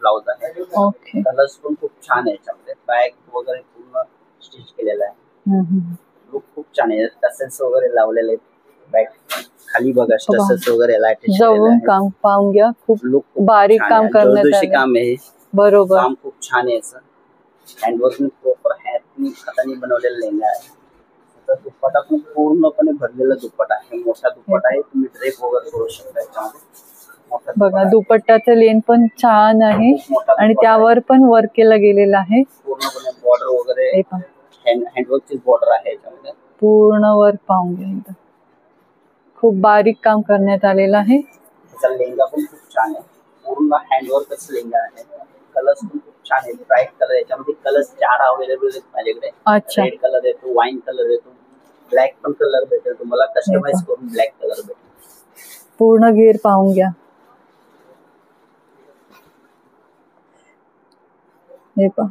Blouse आहे. Okay. Colours पण खूप छान आहे याच्यामध्ये. बॅग वगैरे पूर्ण स्टिच केलेला आहे. लुक खूप छान आहे. टसेल्स वगैरे लावलेले आहेत. बॅग खाली बघा टसेल्स वगैरे लावलेले जवळून काम पाहून घ्या. खूप लुक बारीक काम करण्यात आले. काम आहे. बरोबर. काम खूप छान आहे याचं. हँडवर्क प्रॉपर हाताने हाताने बनवलेला लेंगा आहे. दुपट्टा पण पूर्णपणे भरलेला दुपट्टा आहे. मोठा दुपट्टा आहे. तुम्ही ड्रेप वगैरे करू शकता याच्यामध्ये. बघा दुपट्ट्याचं लेन पण छान आहे आणि त्यावर पण वर्क केलं गेलेलं आहे. पूर्णपणे बॉर्डर वगैरे हँडवर्कची बॉर्डर आहे याच्यामध्ये. पूर्ण वर्क पाहून घ्या. खूप बारीक काम करण्यात आलेलं आहे. त्याचा लेंगा पण खूप छान आहे. पूर्ण हँडवर्कच लेंगा आहे. कलर्स पण खूप छान आहे. ब्राईट कलर याच्यामध्ये कलर्स 4 अवेलेबल आहेत माझ्याकडे. रेड कलर येतो, वाईन कलर येतो, ब्लॅक पण कलर भेटेल तुम्हाला. कस्टमाइज करून ब्लॅक कलर भेटेल. पूर्ण घेर पाहून घ्या. हे पहा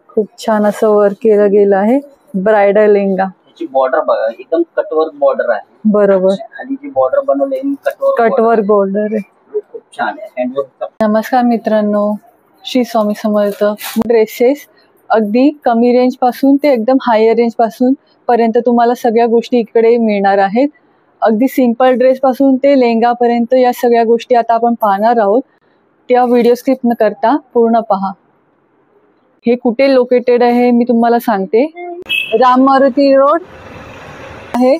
खूप छान असं वर्क केलं गेलं आहे. ब्राइडल लेंगा. याची बॉर्डर बघा एकदम कटवर्क बॉर्डर आहे. बरोबर. खाली जी बॉर्डर बनवली कटवर्क बॉर्डर आहे. खूप छान आहे हँडवर्क. नमस्कार मित्रांनो, श्री स्वामी समर्थ. ड्रेसेस अगदी कमी रेंज पासून ते एकदम हायर रेंज पासून पर्यंत तुम्हाला सगळ्या गोष्टी इकडे मिळणार आहेत. अगदी सिंपल ड्रेस पासून ते लेंगा पर्यंत या सगळ्या गोष्टी आता आपण पाहणार आहोत. त्या व्हिडिओ स्किप न करता पूर्ण पहा. हे कुठे लोकेटेड आहे मी तुम्हाला सांगते. राम मारुती रोड आहे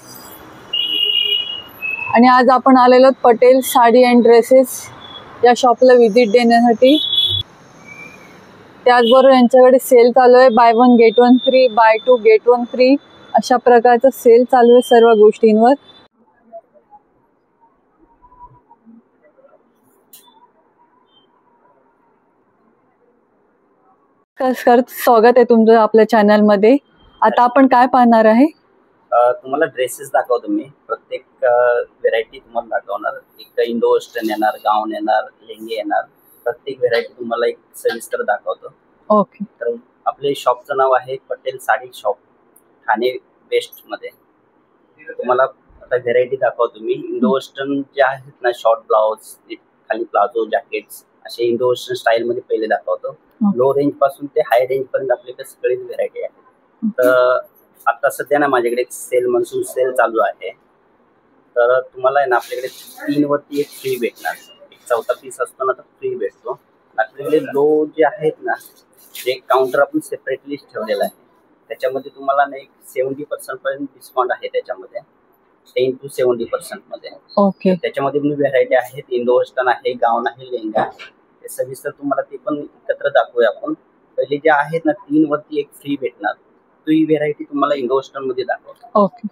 आणि आज आपण आलेलो पटेल साडी अँड ड्रेसेस या शॉपला व्हिजिट देण्यासाठी. त्याचबरोबर यांच्याकडे सेल चालू आहे. Buy 1 get 1 free, buy 2 get 1 free अशा प्रकारचा सेल चालू आहे सर्व गोष्टींवर. स्वागत आहे तुमचं आपल्या चॅनल मध्ये. आता आपण काय पाहणार आहे? तुम्हाला ड्रेसेस दाखवतो मी. प्रत्येक व्हेरायटी तुम्हाला दाखवणार. एक इंडो वेस्टर्न येणार, गाऊन येणार, लेंगे येणार. प्रत्येक व्हेरायटी तुम्हाला एक सविस्तर दाखवतो. ओके. तर आपले शॉपचं नाव आहे पटेल साडी शॉप, ठाणे वेस्ट मध्ये. तुम्हाला आता व्हेरायटी दाखवतो मी. इंडो वेस्टर्न जे आहेत ना, शॉर्ट ब्लाउज, खाली प्लाझो, जॅकेट्स असे इंडो वेस्टर्न स्टाईल मध्ये पहिले दाखवतो. लो रेंज पासून ते हाय रेंज पर्यंत आपल्याकडे सगळीच व्हेरायटी आहे. तर आता सध्या ना माझ्याकडे एक सेल, मनसून सेल चालू आहे. तर तुम्हाला आहे ना आपल्याकडे 3 वरती एक फ्री भेटणार. एक चौथा पीस असतो ना तर फ्री भेटतो. आपल्याकडे लो जे आहेत ना ते काउंटर आपण सेपरेटली ठेवलेला आहे. त्याच्यामध्ये तुम्हाला ना एक 70% पर्यंत डिस्काउंट आहे. त्याच्यामध्ये 10 to 70% मध्ये. ओके. त्याच्यामध्ये पण व्हेरायटी आहेत. इंडो वेस्टर्न आहे, गाऊन आहे, लेंगा आहे. ते सविस्तर तुम्हाला ते पण एकत्र दाखवूया आपण. पहिले जे आहेत ना 3 वरती एक फ्री भेटणार. तो ही व्हेरायटी तुम्हाला इंडो वेस्टर्न मध्ये दाखवतो. ओके.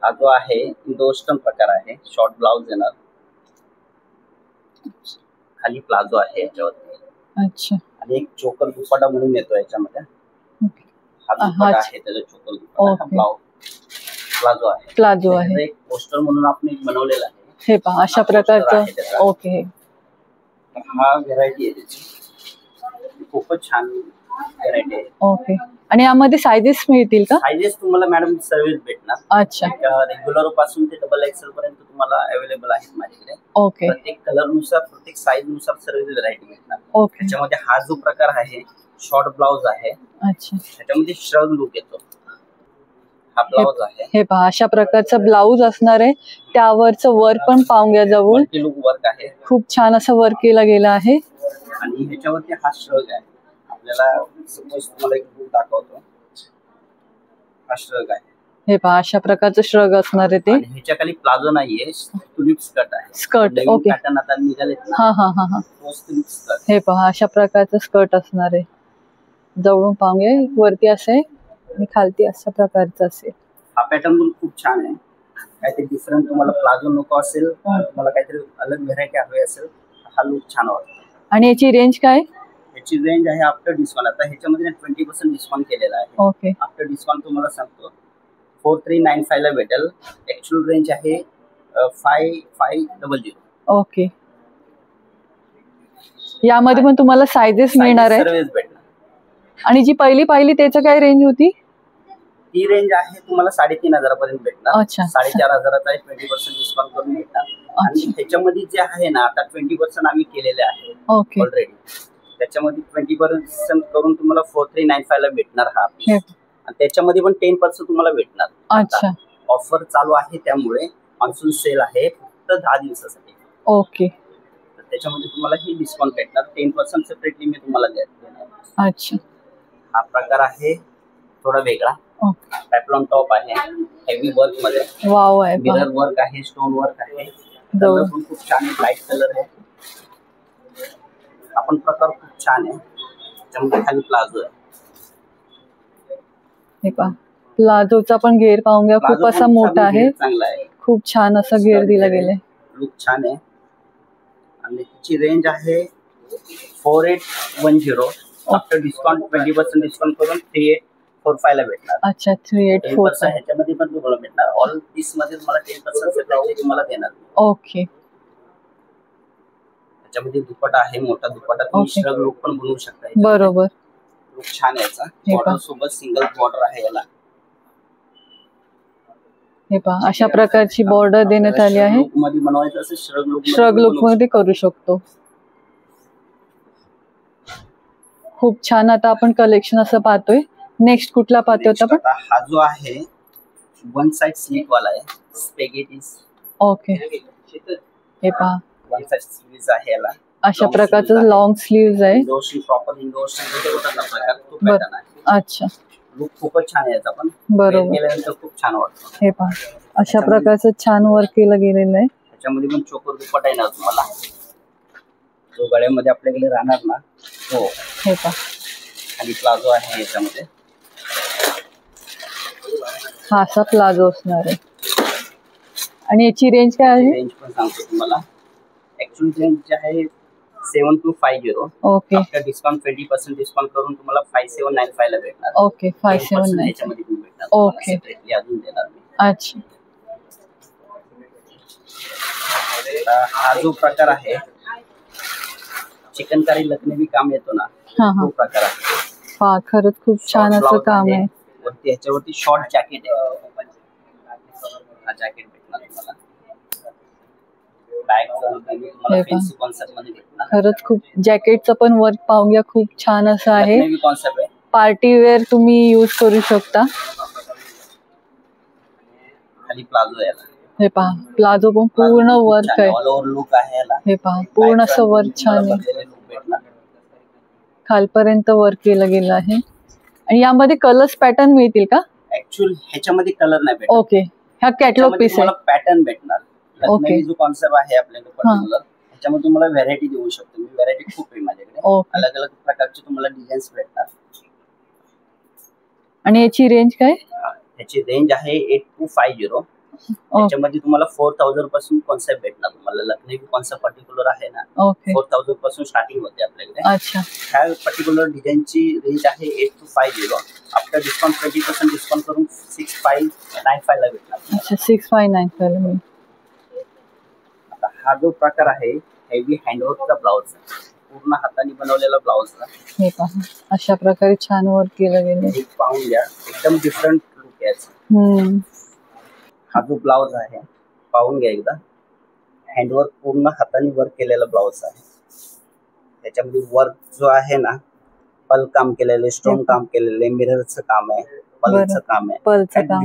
हा जो आहे इंडो वेस्टर्न प्रकार आहे. शॉर्ट ब्लाउज येणार, खाली प्लाझो आहे याच्यावरती. अच्छा. आणि एक चोकर दुपट्टा म्हणून येतो याच्यामध्ये. हा दुपट्टा आहे त्याचा चोकर दुपट्टा. प्लाझो आहे. प्लाझो आहे. एक पोस्टर म्हणून आपण एक बनवलेला आहे. हे पहा अशा प्रकारचं. ओके. हा व्हेरायटी आहे त्याची. खूपच छान व्हेरायटी आहे. ओके. आणि यामध्ये साइजेस मिळतील का? साइजेस तुम्हाला मॅडम सर्विस भेटणार. अच्छा. रेग्युलर पासून ते डबल एक्सेल पर्यंत तुम्हाला अवेलेबल आहेत माझ्याकडे. ओके. प्रत्येक कलर नुसार, प्रत्येक साइज नुसार सर्व व्हेरायटी भेटणार. ओके. त्याच्यामध्ये हा जो प्रकार आहे शॉर्ट ब्लाउज आहे. अच्छा. त्याच्यामध्ये श्रग लुक येतो. हा ब्लाउज आहे. हे पहा अशा प्रकारचा ब्लाउज असणार आहे. त्यावरचं वर्क पण पाहून घ्या जवळ. लुक वर्क आहे. खूप छान असं वर्क केलं गेलं आहे. आणि ह्याच्यावरती हा श्रग आहे. आपल्याला सपोज तुम्हाला एक लुक दाखवतो. हा श्रग आहे. हे पहा अशा प्रकारचं श्रग असणार आहे ते. ह्याच्या खाली प्लाझो नाहीये, स्लीव स्कर्ट आहे. स्कर्ट. ओके. पॅटर्न आता निघालेत ना. हा हा हा हा. Slew skirt. हे पहा अशा प्रकारचं स्कर्ट असणार आहे. जवळून पाहून घ्या. वरती असे आणि खालती अशा प्रकारचं असेल. हा पॅटर्न पण खूप छान आहे. काहीतरी डिफरंट तुम्हाला प्लाझो नको असेल, तुम्हाला काहीतरी अलग व्हेरायटी हवी असेल, हा लुक छान वाटतो. आणि याची रेंज काय? याची रेंज आहे आफ्टर डिस्काउंट. आता ह्याच्यामध्ये 20% डिस्काउंट केलेला आहे. ओके. आफ्टर डिस्काउंट तुम्हाला सांगतो 4395 ला भेटेल. ऍक्च्युअल रेंज आहे 5500. ओके. यामध्ये पण तुम्हाला साइजेस मिळणार आहे. सर्विस भेटणार. आणि जी पहिली पाहिली त्याचं काय रेंज होती? ती रेंज आहे तुम्हाला 3500 पर्यंत भेटणार. अच्छा. 4500 आहे. 20% डिस्काउंट करून भेटणार. आणि ह्याच्यामध्ये जे आहे ना आता 20% आम्ही केलेले आहे ओके ऑलरेडी. त्याच्यामध्ये 20% करून तुम्हाला 4395 ला भेटणार हा piece. आणि त्याच्यामध्ये पण 10% तुम्हाला भेटणार. अच्छा ऑफर चालू आहे त्यामुळे मान्सून सेल आहे फक्त 10 दिवसासाठी. ओके तर त्याच्यामध्ये तुम्हाला ही डिस्काउंट भेटणार. 10% सेपरेटली मी तुम्हाला देणार. अच्छा हा प्रकार आहे थोडा वेगळा. ओके पॅपलॉन टॉप आहे हेवी वर्क मध्ये. वाव आहे पहा. मिरर वर्क आहे, स्टोन वर्क आहे. कलर पण खूप छान आहे, लाईट कलर आहे. आपण प्रकार खूप छान आहे. त्याच्यामध्ये खाली प्लाझो आहे. हे पहा प्लाझोचा पण घेर पाहून घ्या, खूप असा मोठा आहे, चांगला आहे, खूप छान असा घेर दिला गेलाय. लुक छान आहे. आणि त्याची रेंज आहे 4810. आफ्टर डिस्काउंट 20% डिस्काउंट करून 3845 ला भेटणार. अच्छा 3845 ह्याच्यामध्ये पण तुम्हाला भेटणार. ऑल पीस मध्ये तुम्हाला 10% सेपरेटली तुम्हाला देणार. ओके त्याच्यामध्ये दुपट्टा आहे, मोठा दुपट्टा. तुम्ही श्रग लुक पण बनवू शकता. बरोबर लुक छान आहे याचा. बॉर्डर सोबत सिंगल बॉर्डर आहे याला. हे पहा अशा प्रकारची बॉर्डर देण्यात आली आहे. लुक मध्ये बनवायचं असेल श्रग लुक मध्ये करू शकतो. खूप छान. आता आपण कलेक्शन असं पाहतोय. नेक्स्ट कुठला पाहतोय आपण? हा जो आहे वन साइड स्लीव वाला आहे, स्पेगेटीज. ओके हे पहा वन साइड स्लीव्स आहे याला. अशा प्रकारचं लॉंग स्लीव्ज आहे. इंडोशन प्रॉपर इंडोशन प्रकार तो पॅटर्न आहे. अच्छा लुक खूपच छान आहे याचा पण. बरोबर केल्यानंतर खूप छान वाटतं. हे पहा अशा प्रकारचं छान वर्क केलं गेलेलं आहे. त्याच्यामध्ये पण चोकर दुपट्टा येणार तुम्हाला, जो गळ्यामध्ये आपल्याकडे राहणार ना तो. हे पहा खाली प्लाझो आहे याच्यामध्ये. हा असा प्लाझो असणार आहे. आणि याची रेंज काय आहे? रेंज पण सांगतो तुम्हाला. ऍक्च्युअल रेंज जे आहे 7250. ओके आफ्टर डिस्काउंट 20% डिस्काउंट करून तुम्हाला 5795 ला भेटणार. ओके 579 याच्यामध्ये पण भेटणार. ओके सेपरेटली अजून देणार मी. अच्छा हा जो प्रकार आहे चिकनकारी लखनवी काम येतो ना, हा तो हा प्रकार आहे. पहा खरंच खूप छान असं काम आहे. वरती ह्याच्यावरती शॉर्ट जॅकेट आहे. हा जॅकेट भेटणार तुम्हाला. हे पहा खरंच खूप जॅकेटचं पण वर्क पाहून घ्या, खूप छान असं आहे. कॉन्सेप्ट आहे. पार्टी वेअर तुम्ही यूज करू शकता. खाली प्लाझो आहे. हे पहा प्लाझो पण पूर्ण वर्क आहे. ऑल ओव्हर लुक आहे याला. हे पहा पूर्ण असं वर्क छान आहे. खालपर्यंत वर्क केलं गेलं आहे. आणि यामध्ये कलर्स पॅटर्न मिळतील का? ऍक्च्युअल ह्याच्यामध्ये कलर नाही भेटणार. ओके ह्या कॅटलॉग पीस आहे. पॅटर्न भेटणार. ओके जो कॉन्सेप्ट आहे आपल्याकडे पर्टिक्युलर त्याच्यामध्ये तुम्हाला व्हरायटी देऊ शकतो मी. व्हरायटी खूप आहे माझ्याकडे. अलग अलग प्रकारचे तुम्हाला डिझाईन्स भेटणार. आणि याची रेंज काय? याची रेंज आहे 8250. त्याच्यामध्ये तुम्हाला 4000 पासून कॉन्सेप्ट भेटणार तुम्हाला. लखनवी कॉन्सेप्ट पर्टिक्युलर आहे ना, 4000 पासून स्टार्टिंग होते आपल्याकडे. अच्छा ह्या पर्टिक्युलर डिझाईनची रेंज आहे 8250. आफ्टर डिस्काउंट 20% डिस्काउंट करून 6595 ला भेटणार. अच्छा 6595 ला. आता हा जो प्रकार आहे हेवी हँडवर्कचा ब्लाउज, पूर्ण हाताने बनवलेला ब्लाउज. हे पहा अशा प्रकारे छान वर्क केलं गेलं. पाहून घ्या, एकदम डिफरंट लुक याचा. हा जो ब्लाउज आहे पाहून घ्या एकदा. हँडवर्क पूर्ण हाताने वर्क केलेला ब्लाउज आहे. त्याच्यामध्ये वर्क जो आहे ना, पल काम केलेले, स्टोन काम केलेले, मिररचं काम आहे, पलचं काम आहे,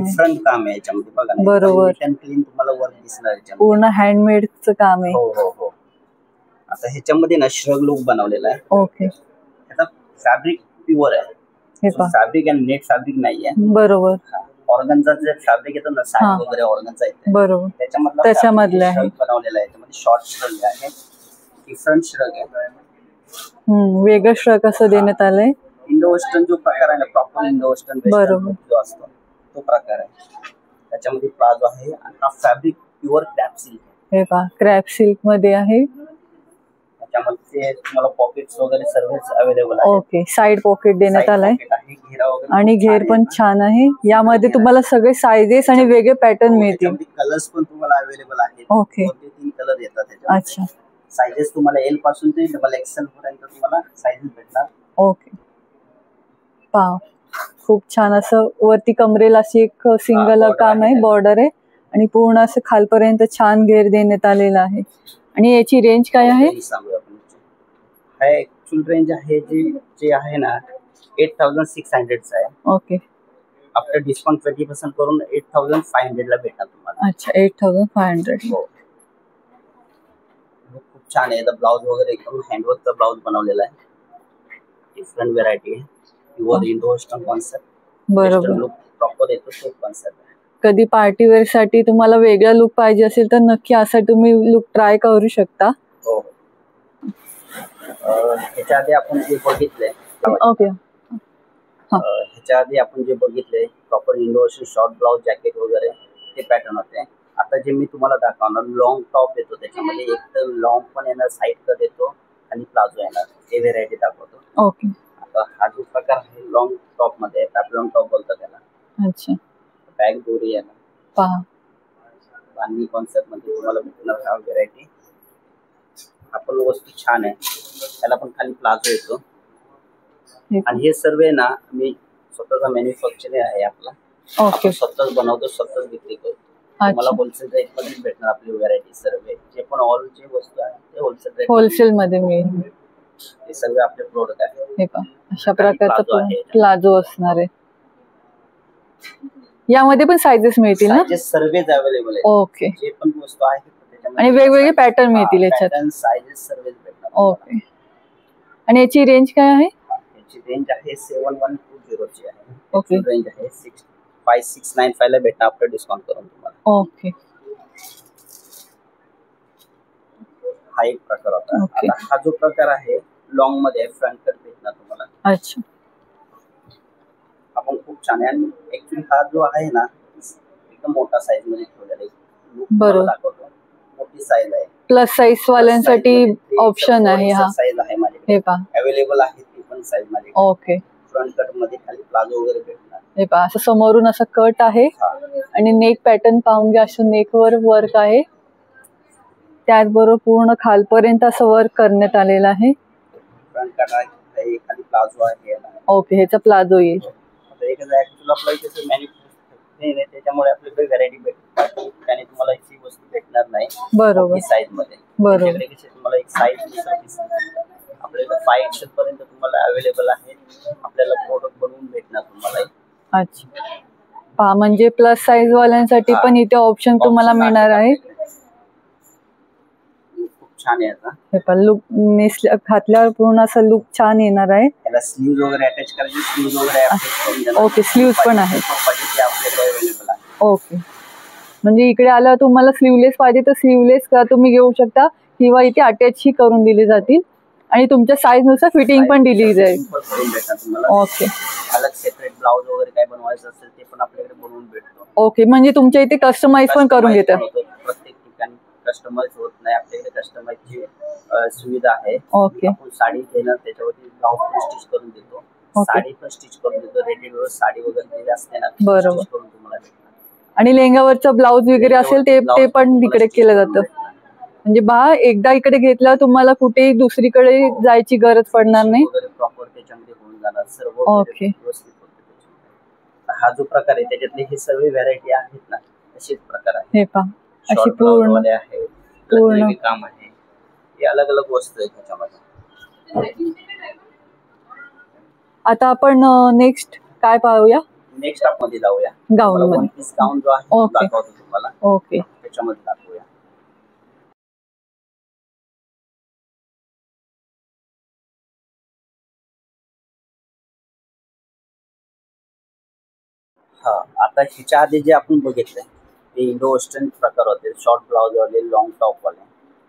डिफरंट काम आहे याच्यामध्ये. बघा ना, बरोबर क्लीन तुम्हाला वर्क दिसणार याच्यामध्ये. पूर्ण हँडमेडचं काम आहे. हो हो हो. आता ह्याच्यामध्ये ना श्रग लुक बनवलेला आहे. ओके त्याचा फॅब्रिक प्युअर आहे. फॅब्रिक आणि नेट फॅब्रिक नाहीये. बरोबर. ऑर्गनचा जे फॅब्रिक येतं ना, साडी वगैरे ऑर्गनचा येते. बरोबर त्याच्यामधलं आहे. बनवलेला आहे. त्यामध्ये शॉर्ट श्रग आहे, डिफरंट श्रग आहे. वेगळं श्रग असं देण्यात आलंय. इंडो वेस्टर्न जो प्रकार आहे ना, प्रॉपर इंडो वेस्टर्न जो असतो तो प्रकार आहे. त्याच्यामध्ये प्लाझो आहे आणि हा फॅब्रिक प्युअर क्रॅप सिल्क. हे पहा क्रॅप सिल्क मध्ये आहे. त्याच्यामध्ये तुम्हाला पॉकेट्स वगैरे सर्वच अवेलेबल आहे. ओके साइड पॉकेट देण्यात आलाय आणि घेर पण छान आहे. यामध्ये तुम्हाला सगळे साइजेस आणि वेगळे पॅटर्न मिळतील. कलर्स पण तुम्हाला अवेलेबल आहेत. ओके 3 कलर येतात त्याच्यामध्ये. अच्छा साइजेस तुम्हाला एल पासून ते XXL पर्यंत तुम्हाला साइजेस भेटणार. ओके पहा खूप छान असं वरती कमरेला अशी एक सिंगल काम आहे, बॉर्डर आहे आणि पूर्ण असं खालपर्यंत छान घेर देण्यात आलेला आहे. आणि याची रेंज काय आहे? रेंज सांगूया आपण. हा ऍक्च्युअल रेंज आहे जे आहे ना 8600 आहे. ओके. आफ्टर डिस्काउंट 20% करून 8500 ला भेटणार तुम्हाला. अच्छा, 8500. हो. खूप छान आहे. ब्लाउज वगैरे एकदम हँडवर्कचा ब्लाउज बनवलेला आहे. डिफरंट व्हेरायटी आहे. Pure Indo western concept. बरोबर. लुक प्रॉपर येतो तो कॉन्सेप्ट आहे. कधी पार्टीवेअर साठी तुम्हाला वेगळा लुक पाहिजे असेल तर नक्की असा तुम्ही लुक ट्राय करू शकता. हो. ह्याच्या आधी आपण जे बघितलंय ओके. ह्याच्या आधी आपण जे बघितलंय proper Indo western short blouse jacket वगैरे ते पॅटर्न होते. आता जे मी तुम्हाला दाखवणार लॉंग टॉप येतो, त्याच्यामध्ये एक तर लॉंग पण येणार, साईड कट येतो आणि प्लाझो येणार, हे व्हेरायटी दाखवतो. ओके. आता हा जो प्रकार आहे लॉंग टॉप मध्ये पॅपलॉन टॉप बोलतात त्याला. अच्छा. बॅक दोरी येणार पहा, बांधणी कॉन्सेप्ट मध्ये तुम्हाला भेटणार हा व्हेरायटी. हा पण वस्तू छान आहे. त्याला पण खाली प्लाझो येतो आणि हे सर्व ना मी स्वतःचा मॅन्युफॅक्चरिंग आहे आपला. ओके. स्वतःच बनवतो, स्वतःच विक्री करतो. मला होलसेल रेट मध्ये भेटणार आपली व्हेरायटी सर्व. जे पण ऑल जे वस्तू आहे ते होलसेल रेट होलसेल मध्ये मिळेल. हे सर्व आपले प्रोडक्ट आहे. हे पहा, अशा प्रकारचा प्लाझो असणार आहे. यामध्ये पण साइजेस मिळतील ना? साइजेस सर्वच अवेलेबल आहे. ओके. जे पण वस्तू आहे त्याच्यामध्ये आणि वेगवेगळे पॅटर्न मिळतील याच्यात. पॅटर्न साइजेस सर्वच भेटणार. ओके. आणि याची रेंज काय आहे? याची रेंज आहे 7120 ची आहे. ओके. रेंज आहे 5695 ला भेटणार आफ्टर डिस्काउंट करून तुम्हाला. ओके. हा एक प्रकार होता. ओके. आता हा जो प्रकार आहे लॉंग मध्ये फ्रंट कट भेटणार तुम्हाला. अच्छा. आपण खूप छान आहे. आणि ऍक्च्युली हा जो आहे ना एकदम मोठा साईज मध्ये ठेवलेला आहे. बरोबर. दाखवतो, मोठी साईज आहे. प्लस साईज वाल्यांसाठी ऑप्शन आहे हा. साईज आहे माझ्याकडे. हे पहा, अवेलेबल आहे ती पण साईज माझ्याकडे. ओके. फ्रंट कट मध्ये खाली प्लाझो वगैरे भेटणार. हे पहा, असं समोरून असं कट आहे आणि नेक पॅटर्न पाहून घ्या. असं नेकवर वर्क आहे, त्याचबरोबर पूर्ण खालपर्यंत असं वर्क करण्यात आलेलं आहे. फ्रंट कट आहे, खाली प्लाझो आहे. ओके. ह्याचा प्लाझो येईल. एक ऍक्च्युअल आपलं इथे मॅन्युफॅक्चरिंग त्याच्यामुळे आपल्याकडे व्हरायटी भेटते आणि तुम्हाला एक वस्तू भेटणार नाही. बरोबर. साईज मध्ये. बरोबर. तुम्हाला एक साईज आपल्याकडे 5XL पर्यंत तुम्हाला अवेलेबल आहे. आपल्याला प्रोडक्ट बनवून भेटणार तुम्हाला. अच्छा. पहा, म्हणजे प्लस साईज वाल्यांसाठी पण इथे ऑप्शन तुम्हाला मिळणार आहे. खूप छान आहे. आता हे पण लुक घातल्यावर पूर्ण असं लुक छान येणार आहे. त्याला स्लीव्ज वगैरे अटॅच करायचे, स्लीव्ज वगैरे अटॅच करून. ओके. स्लीव्ज पण आहे. आपल्याकडे अवेलेबल आहे. ओके. म्हणजे इकडे आल्यावर तुम्हाला स्लीवलेस पाहिजे तर स्लीवलेस का तुम्ही घेऊ शकता, किंवा इथे अटॅच ही करून दिले जातील आणि तुमच्या साईज नुसार फिटिंग पण दिली जाईल. ओके. अलग सेपरेट ब्लाउज वगैरे काय बनवायचं असेल ते पण आपल्याकडे बनवून भेटतो. ओके. म्हणजे तुमच्या इथे कस्टमाइज पण करून घेतात. प्रत्येक ठिकाणी कस्टमाइज होत नाही, आपल्याकडे कस्टमाइजची सुविधा आहे. ओके. आपण साडी घेणार, त्याच्यावरती ब्लाउज पण स्टिच करून देतो. साडी पण स्टिच करून देतो. रेडीमेड साडी वगैरे जे असते ना, बरोबर. स्टिच करून तुम्हाला भेटणार. आणि लेहंगावरचा ब्लाउज वगैरे असेल ते पण इकडे केलं जातं. म्हणजे एकदा इकडे घेतला तुम्हाला कुठेही दुसरीकडे जायची गरज पडणार नाही. प्रॉपर त्याच्यामध्ये होऊन जाणार सर्व. ओके. हा जो प्रकार आहे त्याच्यातले हे सर्व व्हरायटी आहेत ना, तसेच प्रकार आहे. हे पहा, अशी पूर्ण काम आहे. हे अलग अलग वस्तू आहे त्याच्यामध्ये. आता आपण नेक्स्ट काय पाहूया? नेक्स्ट आपण मध्ये जाऊया. गाऊन मध्ये. गाऊन जो आहे दाखवतो तुम्हाला. ओके. त्याच्यामध्ये दाखवूया. हा, आता ह्याच्या आधी जे आपण बघितलंय ते इंडो वेस्टर्न प्रकार होते, शॉर्ट ब्लाउज वाले, लॉंग टॉप वाले.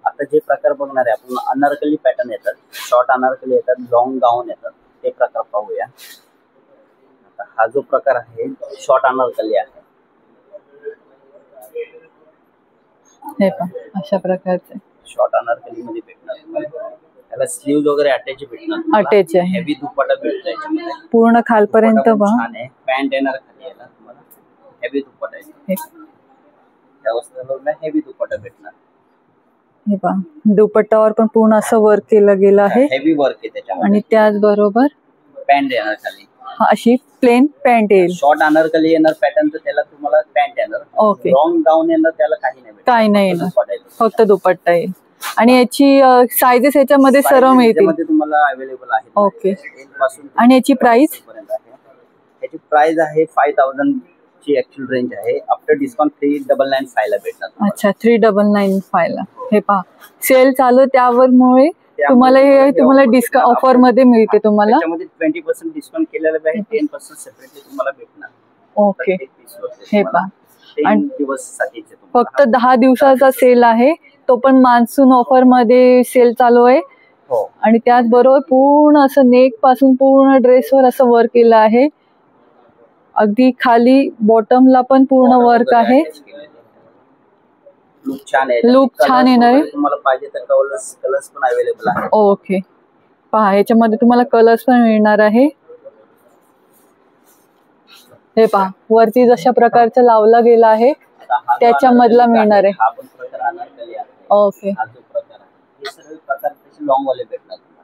आता जे प्रकार बघणार आहे आपण, अनारकली पॅटर्न येतात, शॉर्ट अनारकली येतात, लॉंग गाऊन येतात, ते प्रकार पाहूया. आता हा जो प्रकार आहे शॉर्ट अनारकली आहे. हे पहा, अशा प्रकारचे शॉर्ट अनारकली मध्ये भेटणार. त्याला स्लीव्ज वगैरे अटॅच भेटणार. अटॅच आहे. हेवी दुपट्टा भेटतो याच्यामध्ये. पूर्ण खालपर्यंत पहा. छान आहे. पॅन्ट येणार खाली याला तुम्हाला. हेवी दुपट्टा आहे. त्या वस्तूला हेवी दुपट्टा भेटणार. हे पहा, दुपट्टावर पण पूर्ण असं वर्क केलं गेलं आहे. हेवी वर्क आहे त्याच्यामध्ये. आणि त्याचबरोबर पॅन्ट येणार खाली. अशी प्लेन पॅन्ट येईल. शॉर्ट अनारकली येणार पॅटर्न तर त्याला तुम्हाला पॅन्ट येणार. ओके. लॉंग गाऊन येणार त्याला काही नाही भेटणार. काही नाही येणार, दुपट्टा येतो. फक्त दुपट्टा येईल. आणि याची सायझेस याच्यामध्ये सर्व मिळतील. त्याच्यामध्ये तुम्हाला अवेलेबल आहे. ओके. 10 पासून आणि याची प्राइस? याची प्राइस आहे 5000 ची ऍक्च्युअल रेंज आहे. आफ्टर डिस्काउंट 3995 ला भेटणार. अच्छा, 3995 ला. हे पहा, सेल चालू त्यामुळे तुम्हाला हे तुम्हाला डिस्काउंट ऑफर मध्ये मिळते. तुम्हाला त्याच्यामध्ये 20% डिस्काउंट केलेलं आहे. 10% सेपरेटली तुम्हाला भेटणार. ओके. हे पहा, आणि दिवसासाठीचे फक्त 10 दिवसाचा सेल आहे. तो पण मान्सून ऑफर मध्ये सेल चालू आहे. हो. आणि त्याचबरोबर पूर्ण असं नेक पासून पूर्ण ड्रेसवर असं वर्क केलं आहे. अगदी खाली बॉटमला पण पूर्ण वर्क आहे. लुक छान आहे. लुक छान येणार आहे. तुम्हाला पाहिजे तर कलर्स पण अवेलेबल आहे. ओके. पहा, याच्यामध्ये तुम्हाला कलर्स पण मिळणार आहे. हे पहा, वरती जशा प्रकारचा लावला गेला आहे त्याच्या मधला मिळणार आहे. ओके.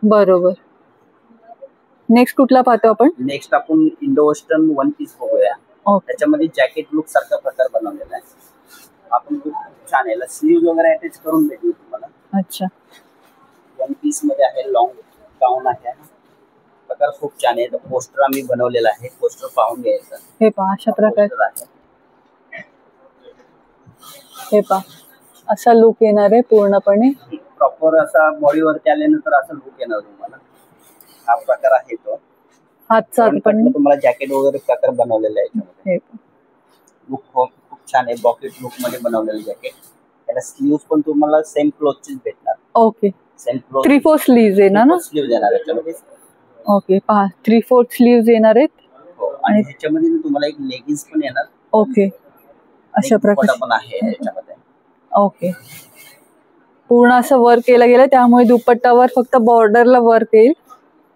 बरोबर. नेक्स्ट कुठला पाहतो आपण? नेक्स्ट आपण इंडो वेस्टर्न वन पीस बघूया. त्याच्यामध्ये जॅकेट लुक सारखा प्रकार बनवलेला आहे. आपण खूप छान आहे. स्लीव्ह वगैरे अटॅच करून भेटेल तुम्हाला. अच्छा. वन पीस मध्ये आहे. लॉंग गाऊन आहे. प्रकार खूप छान आहे. पोस्टर आम्ही बनवलेला आहे. पोस्टर पाहून घ्यायचं. हे पहा, अशा प्रकारे. हे पहा, असा लुक येणार आहे पूर्णपणे. प्रॉपर असा बॉडीवरती आल्यानंतर असा लुक येणार तुम्हाला. हा प्रकार आहे तो. हातचा पण तुम्हाला जॅकेट वगैरे प्रकार बनवलेला आहे. लुक खूप छान आहे. पॉकेट लुक मध्ये बनवलेलं जॅकेट. त्याला स्लीव्ह पण तुम्हाला सेम क्लोथचीच भेटणार. ओके. सेम क्लोथ 3/4 स्लीव्ह येणार ना? स्लीव्ह येणार याच्यामध्ये. ओके. पहा, 3/4 स्लीव्ह येणार आहेत. आणि ह्याच्यामध्ये तुम्हाला एक लेगिन्स पण येणार. ओके. अशा प्रकारे पण आहे याच्यामध्ये. ओके. पूर्ण असं वर्क केलं गेलं त्यामुळे दुपट्टावर फक्त बॉर्डरला वर्क येईल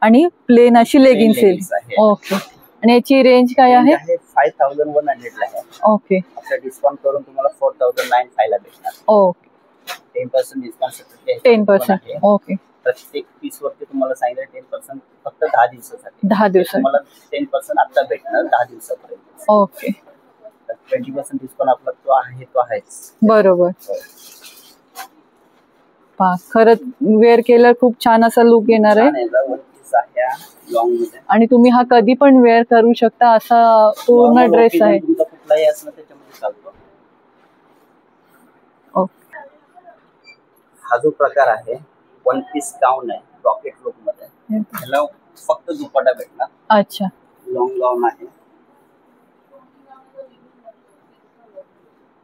आणि प्लेन अशी लेगिन्स येईल. ओके. आणि याची रेंज काय आहे? 5100 ला आहे. ओके. आता डिस्काउंट करून तुम्हाला 4095 ला भेटणार. ओके. 10% डिस्काउंट. 10%. ओके. प्रत्येक पीस वरती तुम्हाला सांगितलं 10% फक्त 10 दिवसासाठी. 10 दिवसासाठी तुम्हाला 10% आता भेटणार 10 दिवसापर्यंत. ओके. 20% डिस्काउंट आपला तो आहे तो आहेच. बरोबर. पहा, खरंच वेअर केलं खूप छान असा लुक येणार आहे. आणि तुम्ही हा कधी पण वेअर करू शकता असा पूर्ण ड्रेस आहे. कुठलाही असलं त्याच्यामध्ये चालतो. ओके. हा जो प्रकार आहे वन पीस गाऊन आहे. रॉकेट लुक मध्ये. त्याला फक्त दुपट्टा भेटणार. अच्छा. लॉंग गाऊन आहे.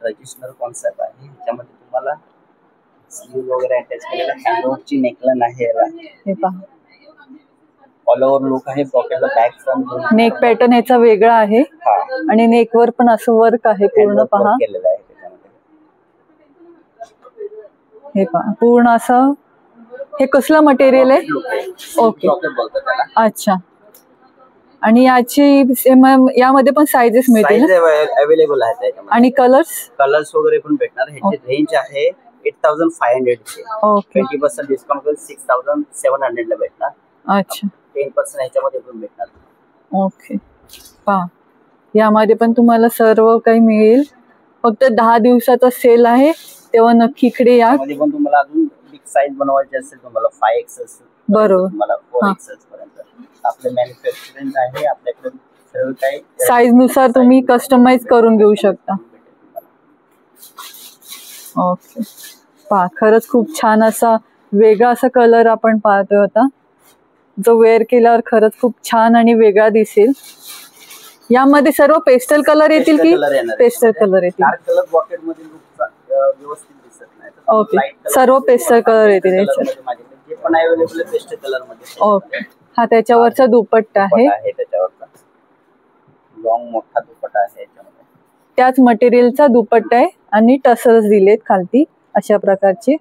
ट्रेडिशनल कॉन्सेप्ट आहे. ह्याच्यामध्ये तुम्हाला स्लीव्ह वगैरे अटॅच केलेला हँडवर्कची नेकलाइन आहे याला. हे पहा, ऑल ओव्हर लुक आहे. पॉकेटला बॅक फ्रंट नेक पॅटर्न याचा वेगळा आहे. आणि नेकवर पण असं वर्क आहे पूर्ण. पहा, केलेलं आहे त्याच्यामध्ये. हे पहा, पूर्ण असं. हे कसलं मटेरियल आहे? ओके. अच्छा. आणि यामध्ये पण साइजेस मिळतील अवेलेबल आहेत त्याच्यामध्ये. आणि कलर्स वगैरे पण भेटणार. ह्याची रेंज आहे 8500 ची. ओके. 20% डिस्काउंट करून 6700 ला भेटणार. अच्छा. 10% ह्याच्यामध्ये पण भेटणार. ओके. पहा, यामध्ये पण तुम्हाला सर्व काही मिळेल. फक्त 10 दिवसाचा सेल आहे तेव्हा नक्की इकडे या. पण तुम्हाला अजून बिग साईज बनवायची असेल तुम्हाला 5XS बरोबर. तुम्हाला 4XS पर्यंत आपले मॅन्युफॅक्चरिंग आहे. आपल्याकडे सर्व काही साईज नुसार तुम्ही कस्टमाइज करून घेऊ शकता. ओके. पहा, खरंच खूप छान असा वेगळा असा कलर आपण पाहतोय आता, जो वेअर केल्यावर खरंच खूप छान आणि वेगळा दिसेल. यामध्ये सर्व पेस्टल कलर येतील की पेस्टल कलर येतील? डार्क कलर पॉकेट मध्ये व्यवस्थित दिसत नाही. ओके. सर्व पेस्टल कलर येतील याच्यात. जे पण अवेलेबल आहे पेस्टल कलर मध्ये. ओके. हा त्याच्यावरचा दुपट्टा आहे. त्याच्यावरचा लॉंग मोठा दुपट्टा आहे याच्यामध्ये. त्याच मटेरियलचा दुपट्टा आहे आणि टसल्स दिलेत खालती अशा प्रकारचे.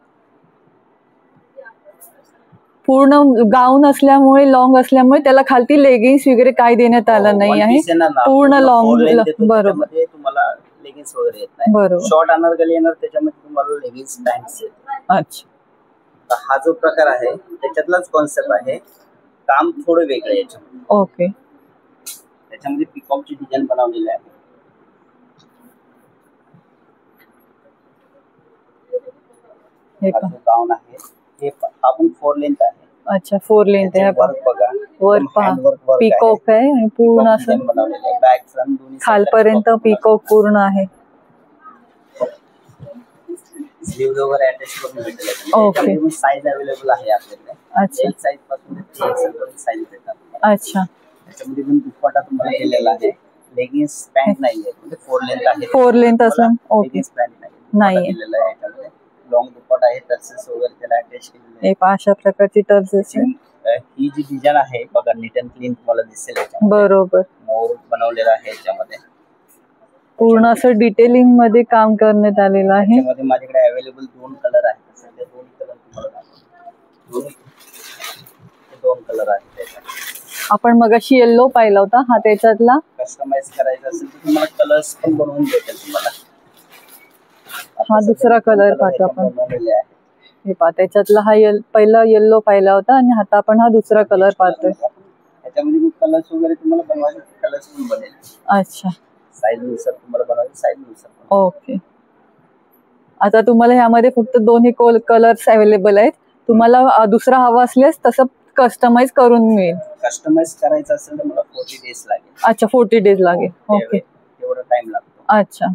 पूर्ण गाऊन असल्यामुळे, लॉंग असल्यामुळे त्याला खालती लेगिन्स वगैरे काय देण्यात आलं नाही आहे. पूर्ण लॉंग. बरोबर. तुम्हाला लेगिन्स वगैरे येत नाही. बरोबर. शॉर्ट अनारकली येणार त्याच्यामध्ये तुम्हाला लेगिन्स पॅन्ट्स येतात. अच्छा. हा जो प्रकार आहे त्याच्यातलाच कॉन्सेप्ट आहे. काम थोडं वेगळं याच्यामध्ये. ओके. त्याच्यामध्ये पिकॉकची डिझाईन बनवलेली आहे. हे हा पहा. जो गाऊन आहे हे हा पण 4 लेंथ आहे. अच्छा 4 लेंथ आहे. वर्क बघा, वर पहा पिकॉक आहे आणि पूर्ण असं बनवलेलं आहे. बॅक फ्रंट दोन्ही खालपर्यंत पिकॉक पूर्ण आहे. स्लीव्ह वगैरे अटॅच करून भेटेल. ओके. साईज अवेलेबल आहे आपल्याकडे. अच्छा. एल साईज पासून 3XL पर्यंत साईज भेटतात. अच्छा. त्याच्यामध्ये पण दुपट्टा तुम्हाला दिलेला आहे. लेगिंग्स पॅन्ट नाहीये, म्हणजे 4 लेंथ आहे. 4 लेंथ असं ओके लेगिंग्स पॅन्ट नाही दिलेला आहे. याच्यामध्ये लॉंग दुपट्टा आहे, टर्सेस वगैरे त्याला अटॅच केलेले आहे. एक अशा प्रकारची टर्सेस आहे. ही जी डिझाइन आहे बघा, नीट अँड क्लीन तुम्हाला दिसेल. बरोबर. मोर बनवलेला आहे याच्यामध्ये. पूर्ण असं डिटेलिंग मध्ये काम करण्यात आलेलं आहे. याच्यामध्ये माझ्याकडे अवेलेबल 2 कलर आहेत. सध्या 2 कलर तुम्हाला दाखवतो. 2 कलर आहेत. आपण मगाशी येलो पाहिला होता, हा त्याच्यातला. कस्टमाइज करायचं असेल तर तुम्हाला कलर्स पण बनवून भेटेल तुम्हाला. हा दुसरा कलर पाहतो आपण. बनवलेले आहे. हे पहा, त्याच्यातला हा पहिला येलो पाहिला होता आणि आता आपण हा दुसरा कलर पाहतोय. त्याच्यामध्ये कलर्स वगैरे तुम्हाला बनवायचे कलर्स पण बनेल. अच्छा. साईज नुसार तुम्हाला बनवायचे साईज नुसार. ओके. आता तुम्हाला ह्यामध्ये फक्त 2 कलर्स अवेलेबल आहेत. तुम्हाला दुसरा हवा असल्यास तसं कस्टमाइज करून मिळेल. कस्टमाइज करायचं असेल तर मला 40 डेज लागेल. अच्छा 40 डेज लागेल. ओके. तेवढा टाइम लागतो. अच्छा.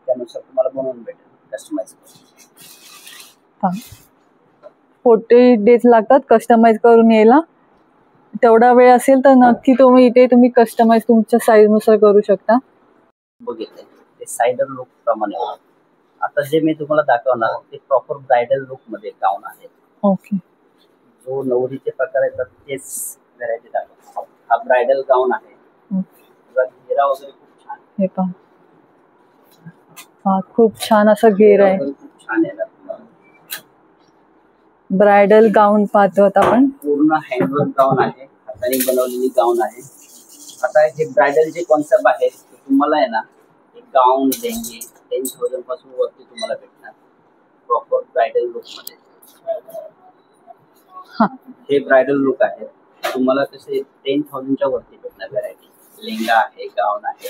त्यानुसार तुम्हाला बनवून भेटेल कस्टमाइज. 40 डेज लागतात कस्टमाइज करून यायला. तेवढा वेळ असेल तर नक्की तुम्ही कस्टमाइज तुमच्या साईज नुसार करू शकता. बघितले ते सायडर लुक प्रमाणे. आता जे मी तुम्हाला दाखवणार ते प्रॉपर ब्रायडल लुक मध्ये गाऊन आहे. ओके. जो नवरीचे प्रकार येतात तेच व्हरायटी दाखवतो. हा ब्रायडल गाऊन आहे. घेरा वगैरे खूप छान. हे पहा, हा खूप छान असा घेरा आहे. खूप छान आहे. ब्रायडल गाऊन पाहतो आता आपण. पूर्ण हँडवर्क गाऊन आहे, हाताने बनवलेली गाऊन आहे. आता हे ब्रायडल जे कॉन्सेप्ट आहे तुम्हाला आहे ना, एक गाऊन लेंगे 10,000 पासून वरती तुम्हाला भेटणार प्रॉपर ब्रायडल लुक मध्ये. हे ब्रायडल लुक आहे. तुम्हाला कसे 10,000च्या वरती भेटणार व्हरायटी. लेंगा आहे, गाऊन आहे.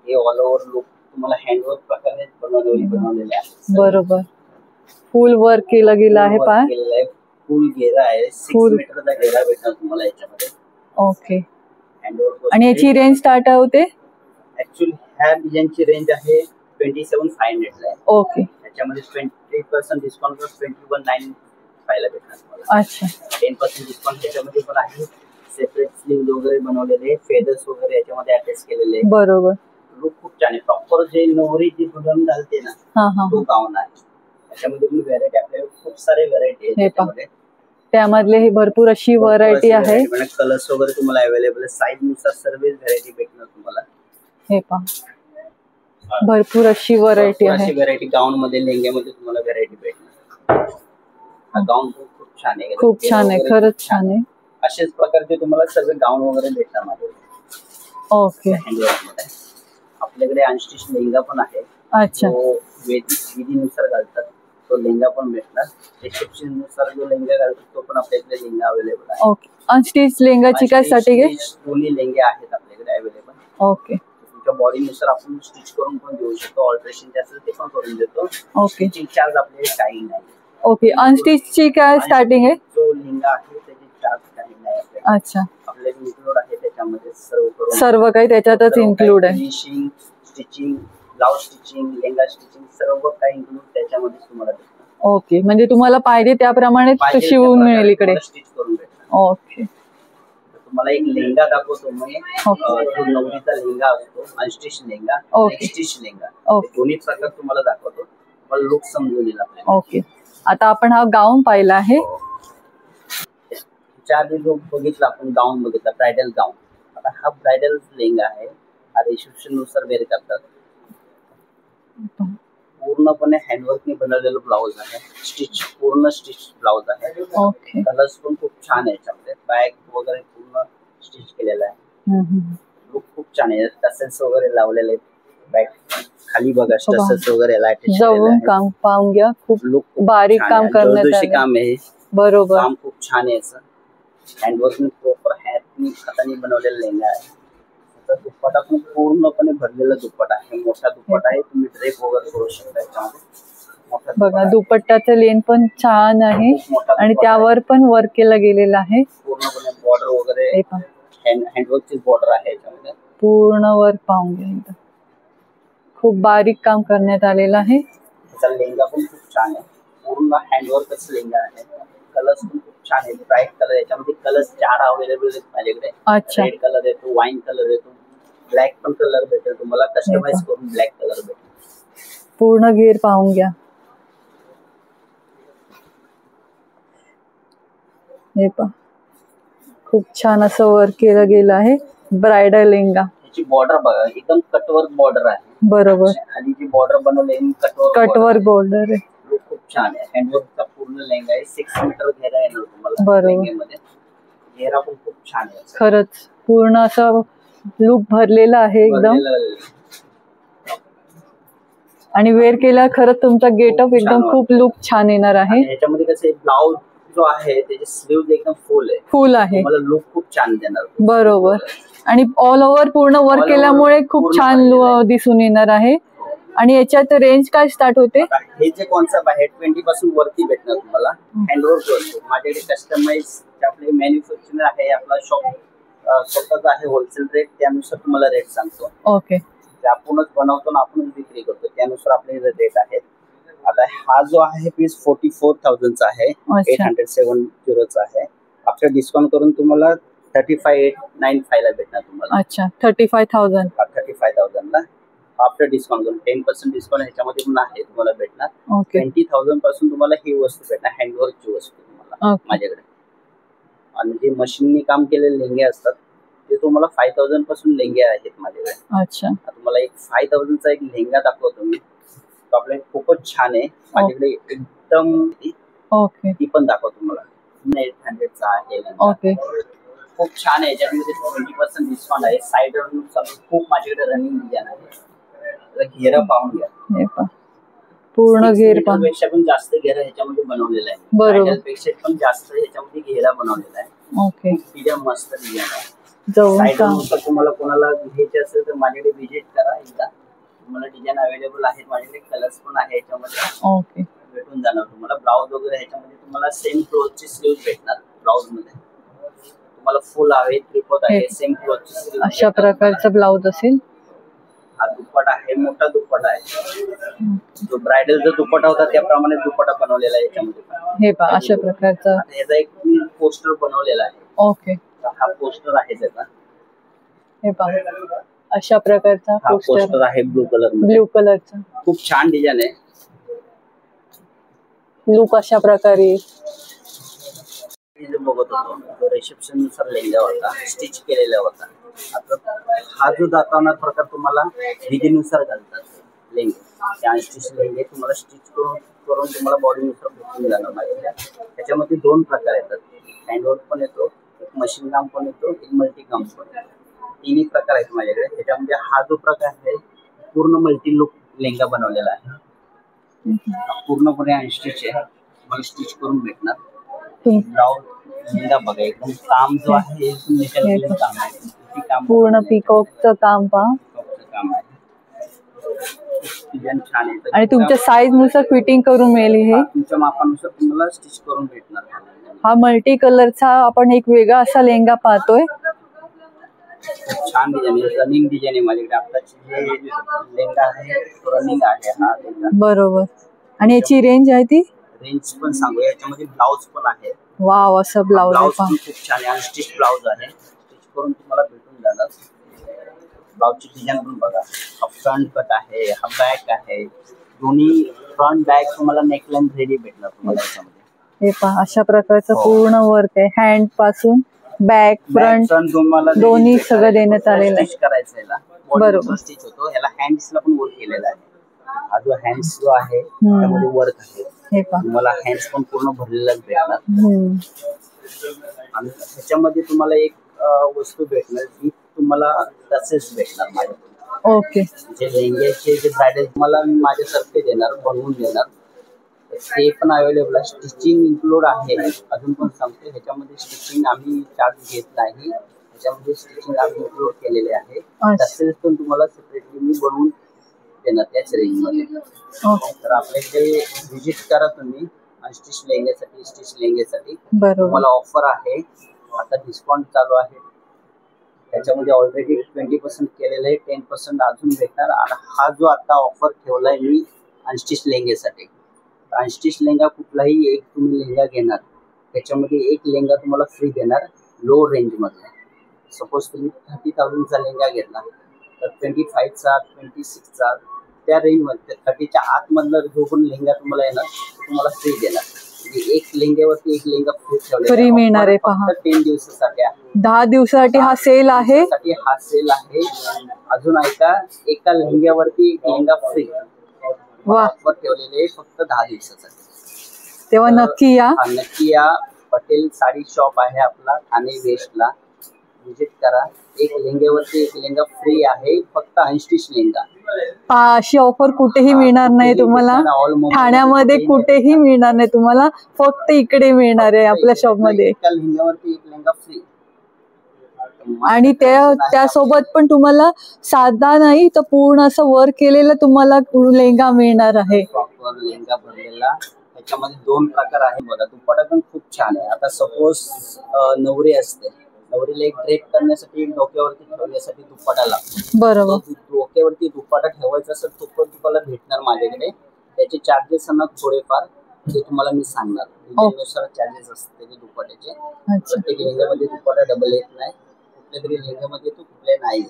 हे ऑल ओव्हर लुक तुम्हाला हँडवर्क प्रकारे बनवलेले आहे. बरोबर. फुल वर्क केलं गेलं आहे. पहा, फुल घेरा आहे. 6 मीटरचा घेरा भेटणार तुम्हाला याच्यामध्ये. ओके. आणि याची रेंज स्टार्ट होते. ऍक्च्युअली ह्या डिझाईनची रेंज आहे 27,500 ला आहे. ओके. त्याच्यामध्ये 20% डिस्काउंट 21,995 ला भेटणार तुम्हाला. अच्छा. 10% डिस्काउंट त्याच्यामध्ये पण आहे. सेपरेट स्लीव्ह वगैरे बनवलेले, फेदर्स वगैरे याच्यामध्ये अटॅच केलेले. बरोबर. लुक खूप छान आहे. प्रॉपर जे नवरी जी दुल्हन घालते ना तो गाऊन आहे. त्याच्यामध्ये पण व्हरायटी आपल्याला खूप सारे व्हरायटी आहे त्याच्यामध्ये. त्यामधले ही भरपूर अशी व्हरायटी आहे. कलर्स वगैरे तुम्हाला अवेलेबल आहे. साईज नुसार सर्व व्हरायटी भेटणार तुम्हाला. हे पहा, भरपूर अशी व्हरायटी आहे. व्हरायटी गाऊन मध्ये, लेंग्यामध्ये तुम्हाला व्हरायटी भेटणार. हा गाऊन खूप छान आहे. खूप छान आहे, खरंच छान आहे. अशाच प्रकारचे तुम्हाला सर्व गाऊन वगैरे भेटणार माझ्याकडे. ओके. आपल्याकडे अनस्टिच लेंगा पण आहे. अच्छा. विधीनुसार घालतात तो लेंगा पण भेटणार. रिसेप्शन नुसार जो लेंगा घालतात तो पण आपल्याकडे लेंगा अवेलेबल आहे. ओके. अनस्टिच लेंगाची काय स्टार्टिंग आहे? दोन्ही लेंगे आहेत आपल्याकडे अवेलेबल. ओके. तुमच्या बॉडी नुसार आपण स्टिच करून पण देऊ शकतो. ऑल्टरेशन जे असेल ते पण करून देतो. ओके. स्टिचिंग चार्ज आपल्याकडे काही नाही. ओके. अनस्टिचची काय स्टार्टिंग आहे? जो लेंगा आहे त्याची चार्ज काही नाही. अच्छा. आपल्याकडे इन्क्लूड आहे त्याच्यामध्ये सर्व काही त्याच्यातच इन्क्लूड आहे. फिनिशिंग, स्टिचिंग, ब्लाउज स्टिचिंग, लेंगा स्टिचिंग सर्व काही इन्क्लूड त्याच्यामध्ये तुम्हाला भेटणार. ओके. म्हणजे तुम्हाला पाहिजे त्याप्रमाणे शिवून मिळेल इकडे. स्टिच करून भेटणार. ओके. तुम्हाला एक लेंगा दाखवतो मी. जो नवरीचा लेंगा असतो, अनस्टिच लेंगा, स्टिच लेंगा, दोन्ही प्रकार तुम्हाला दाखवतो. मला लुक समजून येईल आपल्याला. ओके. आता आपण हा गाऊन पाहिला आहे. त्याच्या आधी जो बघितला आपण गाऊन बघितला, ब्रायडल गाऊन. आता हा ब्रायडल लेंगा आहे. हा रिसेप्शन नुसार वेअर करतात. पूर्णपणे हँडवर्कने बनवलेलं ब्लाउज आहे. पूर्ण स्टिच ब्लाउज आहे. ओके. कलर्स पण खूप छान आहे याच्यामध्ये. बॅग वगैरे पूर्ण स्टिच केलेला आहे. लुक खूप छान आहे. टसेल्स वगैरे लावलेले आहेत. बॅग खाली बघा, टसेल्स वगैरे जवळून काम पाहून घ्या. खूप लुक बारीक काम करण्यात आले. काम आहे. बरोबर. काम खूप छान आहे. हँडवर्कने प्रॉपर हाताने बनवलेलं लेंगा आहे. दुपट्टा पण पूर्णपणे भरलेला दुपट्टा आहे, मोठा दुपट्टा आहे, तुम्ही ड्रेप वगैरे करू शकता याच्यामध्ये. मोठा बघा दुपट्टा आहे. दुपट्टाचं लेन पण छान आहे खूप मोठा आणि दुपट्टा त्यावर पण वर्क केलं गेलेलं आहे. पूर्णपणे बॉर्डर वगैरे हे पहा, हँडवर्कची बॉर्डर आहे याच्यामध्ये. पूर्ण वर्क पाहून घ्या एकदम. खूप बारीक काम करण्यात आलेलं आहे. त्याचा लेंगा पण खूप छान आहे, पूर्ण हँडवर्कच लेंगा आहे. कलर्स पण खूप छान आहे, ब्राईट कलर. याच्यामध्ये कलर्स 4 अवेलेबल आहेत माझ्याकडे. अच्छा. रेड कलर येतो, वाईन कलर येतो, ब्लॅक पण कलर भेटेल तुम्हाला, कस्टमाइज करून ब्लॅक कलर भेटेल. पूर्ण घेर पाहून घ्या. हे पहा, खूप छान असं वर्क केलं गेलं आहे. ब्रायडल लेंगा. त्याची बॉर्डर बघा, एकदम कटवर्क बॉर्डर आहे. बरोबर, खाली जी बॉर्डर बनवली कटवर्क बॉर्डर आहे. खूप छान आहे. हँडवर्कचा पूर्ण लेंगा आहे, 6 मीटर घेरा येणार तुम्हाला बरोबर. लेंग्यामध्ये. घेरा पण खूप छान आहे. खरंच पूर्ण असं लुक भरलेला आहे एकदम. आणि वेअर केला खरंच तुमचा गेटअप खूप छान एकदम खूप लुक छान येणार आहे. ह्याच्यामध्ये कसं ब्लाउज जो आहे त्याचे स्लीव्ह एकदम फुल आहे, फुल आहे. मला लुक खूप छान देणार. बरोबर. आणि ऑल ओव्हर पूर्ण वर्क केल्यामुळे खूप छान दिसून येणार आहे. आणि याच्यात रेंज काय स्टार्ट होते? हे जे कॉन्सेप्ट आहे 20 पासून वरती भेटणार तुम्हाला हँडवर्क वरती. माझ्याकडे कस्टमाइज आपले मॅन्युफॅक्चरर आहे, आपला शॉप स्वतःचा आहे, होलसेल रेट त्यानुसार तुम्हाला रेट सांगतो. ओके. आपणच बनवतो ना, आपणच विक्री करतो, त्यानुसार आपले रेट आहेत. आता हा जो आहे पीस 44,000 चा आहे, 870 चा आहे. आफ्टर डिस्काउंट करून तुम्हाला 35,895 ला भेटणार तुम्हाला. अच्छा, 35,000. 35,000 ला आफ्टर डिस्काउंट करून 10% डिस्काउंट ह्याच्यामध्ये पण आहे तुम्हाला भेटणार. ओके. 20,000 पासून तुम्हाला ही वस्तू भेटणार, हँडवर्कची वस्तू तुम्हाला माझ्याकडे. आणि जे मशीननी काम केलेले लेंगे असतात ते तुम्हाला 5,000 पासून लेंगे आहेत माझ्याकडे. अच्छा. तुम्हाला एक 5,000 चा एक लेंगा दाखवतो मी, तो आपल्याला खूपच छान आहे माझ्याकडे एकदम. ओके. ती पण दाखवतो तुम्हाला. 800 चा आहे. ओके. खूप छान आहे, याच्यामध्ये 20% डिस्काउंट आहे. साइड खूप माझ्याकडे रनिंग डिझाईन आहे. घेरा पाहून घ्या. हे पहा, पूर्ण घेर पाहून पेक्षा पण जास्त घेरा ह्याच्यामध्ये बनवलेला आहे. बरोबर. पेक्षा पण जास्त ह्याच्यामध्ये घेरा बनवलेला आहे. ओके. डिझाईन मस्त डिझाईन आहे. जाऊन तुम्हाला कोणाला घ्यायचे असेल तर माझ्याकडे व्हिजिट करा एकदा. तुम्हाला डिझाईन अवेलेबल आहेत माझ्याकडे, कलर्स पण आहे याच्यामध्ये. ओके. भेटून जाणार तुम्हाला. ब्लाउज वगैरे ह्याच्यामध्ये तुम्हाला सेम क्लोथची स्लीव्ह भेटणार. ब्लाउज मध्ये तुम्हाला फुल आहे, त्रिकोट आहे, सेम क्लोथची स्लीव्ह. अशा प्रकारचा ब्लाउज असेल. हा दुपट्टा आहे, मोठा दुपट्टा आहे. जो ब्रायडलचा दुपट्टा होता त्याप्रमाणे दुपट्टा बनवलेला आहे याच्यामध्ये. हे पहा, अशा प्रकारचा याचा एक पोस्टर बनवलेला आहे. ओके. हा पोस्टर आहे त्याचा. हे पहा, अशा प्रकारचा पोस्टर आहे ब्लू कलर मध्ये. ब्लू कलरचा खूप छान डिझाईन आहे. लुक अशा प्रकारे बघत होतो रिसेप्शन नुसार लेंगा होता, स्टिच केलेला होता. आता हा जो दाखवणार प्रकार तुम्हाला विधीनुसार घालतात लेंगे. त्या स्टिच लेंगे तुम्हाला स्टिच करून तुम्हाला बॉडीनुसार भेटून जाणार माझ्या. त्याच्यामध्ये 2 प्रकार येतात, हँडवर्क पण येतो, एक मशीन काम पण येतो, एक मल्टी काम पण येतो. 3 प्रकार आहेत माझ्याकडे. त्याच्यामध्ये हा जो प्रकार आहे पूर्ण मल्टी लुक लेंगा बनवलेला आहे. पूर्णपणे अनस्टिच आहे, मला स्टिच करून भेटणार. ब्लाउज लेंगा बघा, एकदम काम जो आहे काम आहे. पूर्ण पिकॉकचं काम पहा. काम आहे. डिझाईन छान आहे. आणि तुमच्या साईज नुसार फिटिंग करून मिळेल. हे तुमच्या मापानुसार तुम्हाला स्टिच करून भेटणार. हा मल्टी कलरचा आपण एक वेगळा असा लेंगा पाहतोय. छान डिझाईन आहे, रनिंग डिझाईन आहे माझ्याकडे. आताची जे लेंगा आहे रनिंग आहे हा लेंगा. बरोबर. आणि याची रेंज आहे ती रेंज पण सांगू, याच्यामध्ये ब्लाउज पण आहे. वाव, असं ब्लाउज पण खूप छान आहे. अनस्टिच ब्लाउज आहे, स्टिच करून तुम्हाला भेटून जाणार. ब्लाउजची डिझाईन पण बघा. हा फ्रंट कट आहे, हा बॅक आहे. दोन्ही फ्रंट बॅक तुम्हाला नेकलाईन रेडी भेटणार तुम्हाला याच्यामध्ये. हे पहा, अशा प्रकारचं पूर्ण वर्क आहे. हँड पासून बॅक फ्रंट दोन्ही सगळं देण्यात आलेलं आहे. करायचं याला बरोबर स्टिच होतो. ह्याला हँड्सला पण वर्क केलेला आहे. हा जो हँड्स जो आहे त्यामध्ये वर्क आहे. हे पहा, तुम्हाला हँड्स पण पूर्ण भरलेलाच भेटणार. आणि त्याच्यामध्ये तुम्हाला एक वस्तू भेटणार जी तुम्हाला तसेच भेटणार माझ्याकडून. ओके. जे लेंग्याचे जे ब्रायडल तुम्हाला माझ्यासारखे देणार, बनवून देणार, ते पण अवेलेबल आहे. स्टिचिंग इन्क्लूड आहे. अजून पण सांगतो, ह्याच्यामध्ये स्टिचिंग आम्ही चार्ज घेत नाही. त्याच्यामध्ये स्टिचिंग आम्ही इन्क्लूड केलेले आहे. तसेच पण तुम्हाला सेपरेटली मी बनवून देणार त्याच रेंज मध्ये. तर आपल्याकडे व्हिजिट करा तुम्ही अनस्टिच लेंग्यासाठी, स्टिच लेंग्यासाठी तुम्हाला ऑफर आहे. आता डिस्काउंट चालू आहे, त्याच्यामध्ये ऑलरेडी 20% केलेलं आहे, 10% अजून भेटणार. आणि हा जो आता ऑफर ठेवलाय मी अनस्टिच लेंग्यासाठी, अनस्टिच लेंगा कुठलाही एक तुम्ही लेंगा घेणार त्याच्यामध्ये एक लेंगा तुम्हाला फ्री देणार लो रेंज मध्ये. सपोज तुम्ही 30,000चा लेंगा घेतला तर 25चा 26चा त्या रेंज मध्ये 30च्या आतमधला जो पण लेंगा तुम्हाला येणार तुम्हाला फ्री देणार. एक लेंग्यावरती एक लेंगा फ्री मिळणार आहे. पहा 10 दिवसासाठी आहे, 10 दिवसासाठी हा सेल आहे. हा सेल आहे. अजून एका लेंग्यावरती एक लेंगा फ्री ऑफर ठेवलेले फक्त 10 दिवसासाठी. तेव्हा नक्की या. पटेल साडी शॉप आहे आपला ठाणे वेस्टला. विजिट करा. एक लेंग्यावरती एक लेंगा फ्री आहे, फक्त अनस्टिच लेंगा. अशी ऑफर कुठेही मिळणार नाही तुम्हाला, ठाण्यामध्ये कुठेही मिळणार नाही तुम्हाला, फक्त इकडे मिळणार आहे आपल्या शॉप मध्ये. एका लेंग्यावरती एक लेंगा फ्री. आणि त्यासोबत पण तुम्हाला साधा नाही तर पूर्ण असं वर्क केलेलं तुम्हाला लेंगा मिळणार आहे. प्रॉपर लेंगा भरलेला. त्याच्यामध्ये 2 प्रकार आहे बघा. दुपट्टा पण खूप छान आहे. आता सपोज नवरी असते, नवरीला एक ड्रेप करण्यासाठी डोक्यावरती ठेवण्यासाठी दुपट्टा लागतो. बरोबर. डोक्यावरती दुपट्टा ठेवायचा असेल तो पण तुम्हाला भेटणार माझ्याकडे. त्याचे चार्जेस थोडेफार ते तुम्हाला मी सांगणार. डिझाईननुसार चार्जेस असतात त्याचे दुपट्ट्याचे. प्रत्येक लेंग्यामध्ये दुपट्टा डबल येत नाही, कुठल्या तरी लेंग्यामध्ये तो कुठले नाही.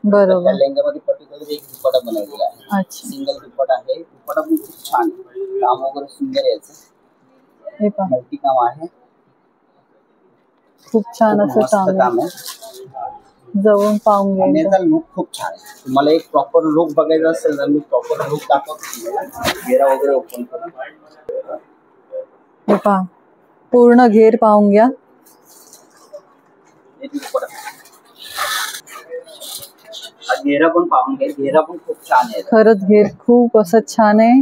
बरोबर. त्या लेंग्यामध्ये पर्टिक्युलर एक दुपट्टा बनवलेला आहे. सिंगल दुपट्टा आहे. दुपट्टा पण खूप छान आहे, काम वगैरे सुंदर यायचं, मल्टी काम आहे. खूप छान असं काम आहे. जवळून पाहून घ्यायचा लुक खूप छान आहे. तुम्हाला एक प्रॉपर लुक बघायचा असेल तर मी प्रॉपर लुक दाखवतो. घेरा वगैरे ओपन करून हे पहा, पूर्ण घेर पाहून घ्या. घेरा पण पाहून घ्या. घेरा पण खूप छान आहे. खरंच घेर खूप असं छान आहे.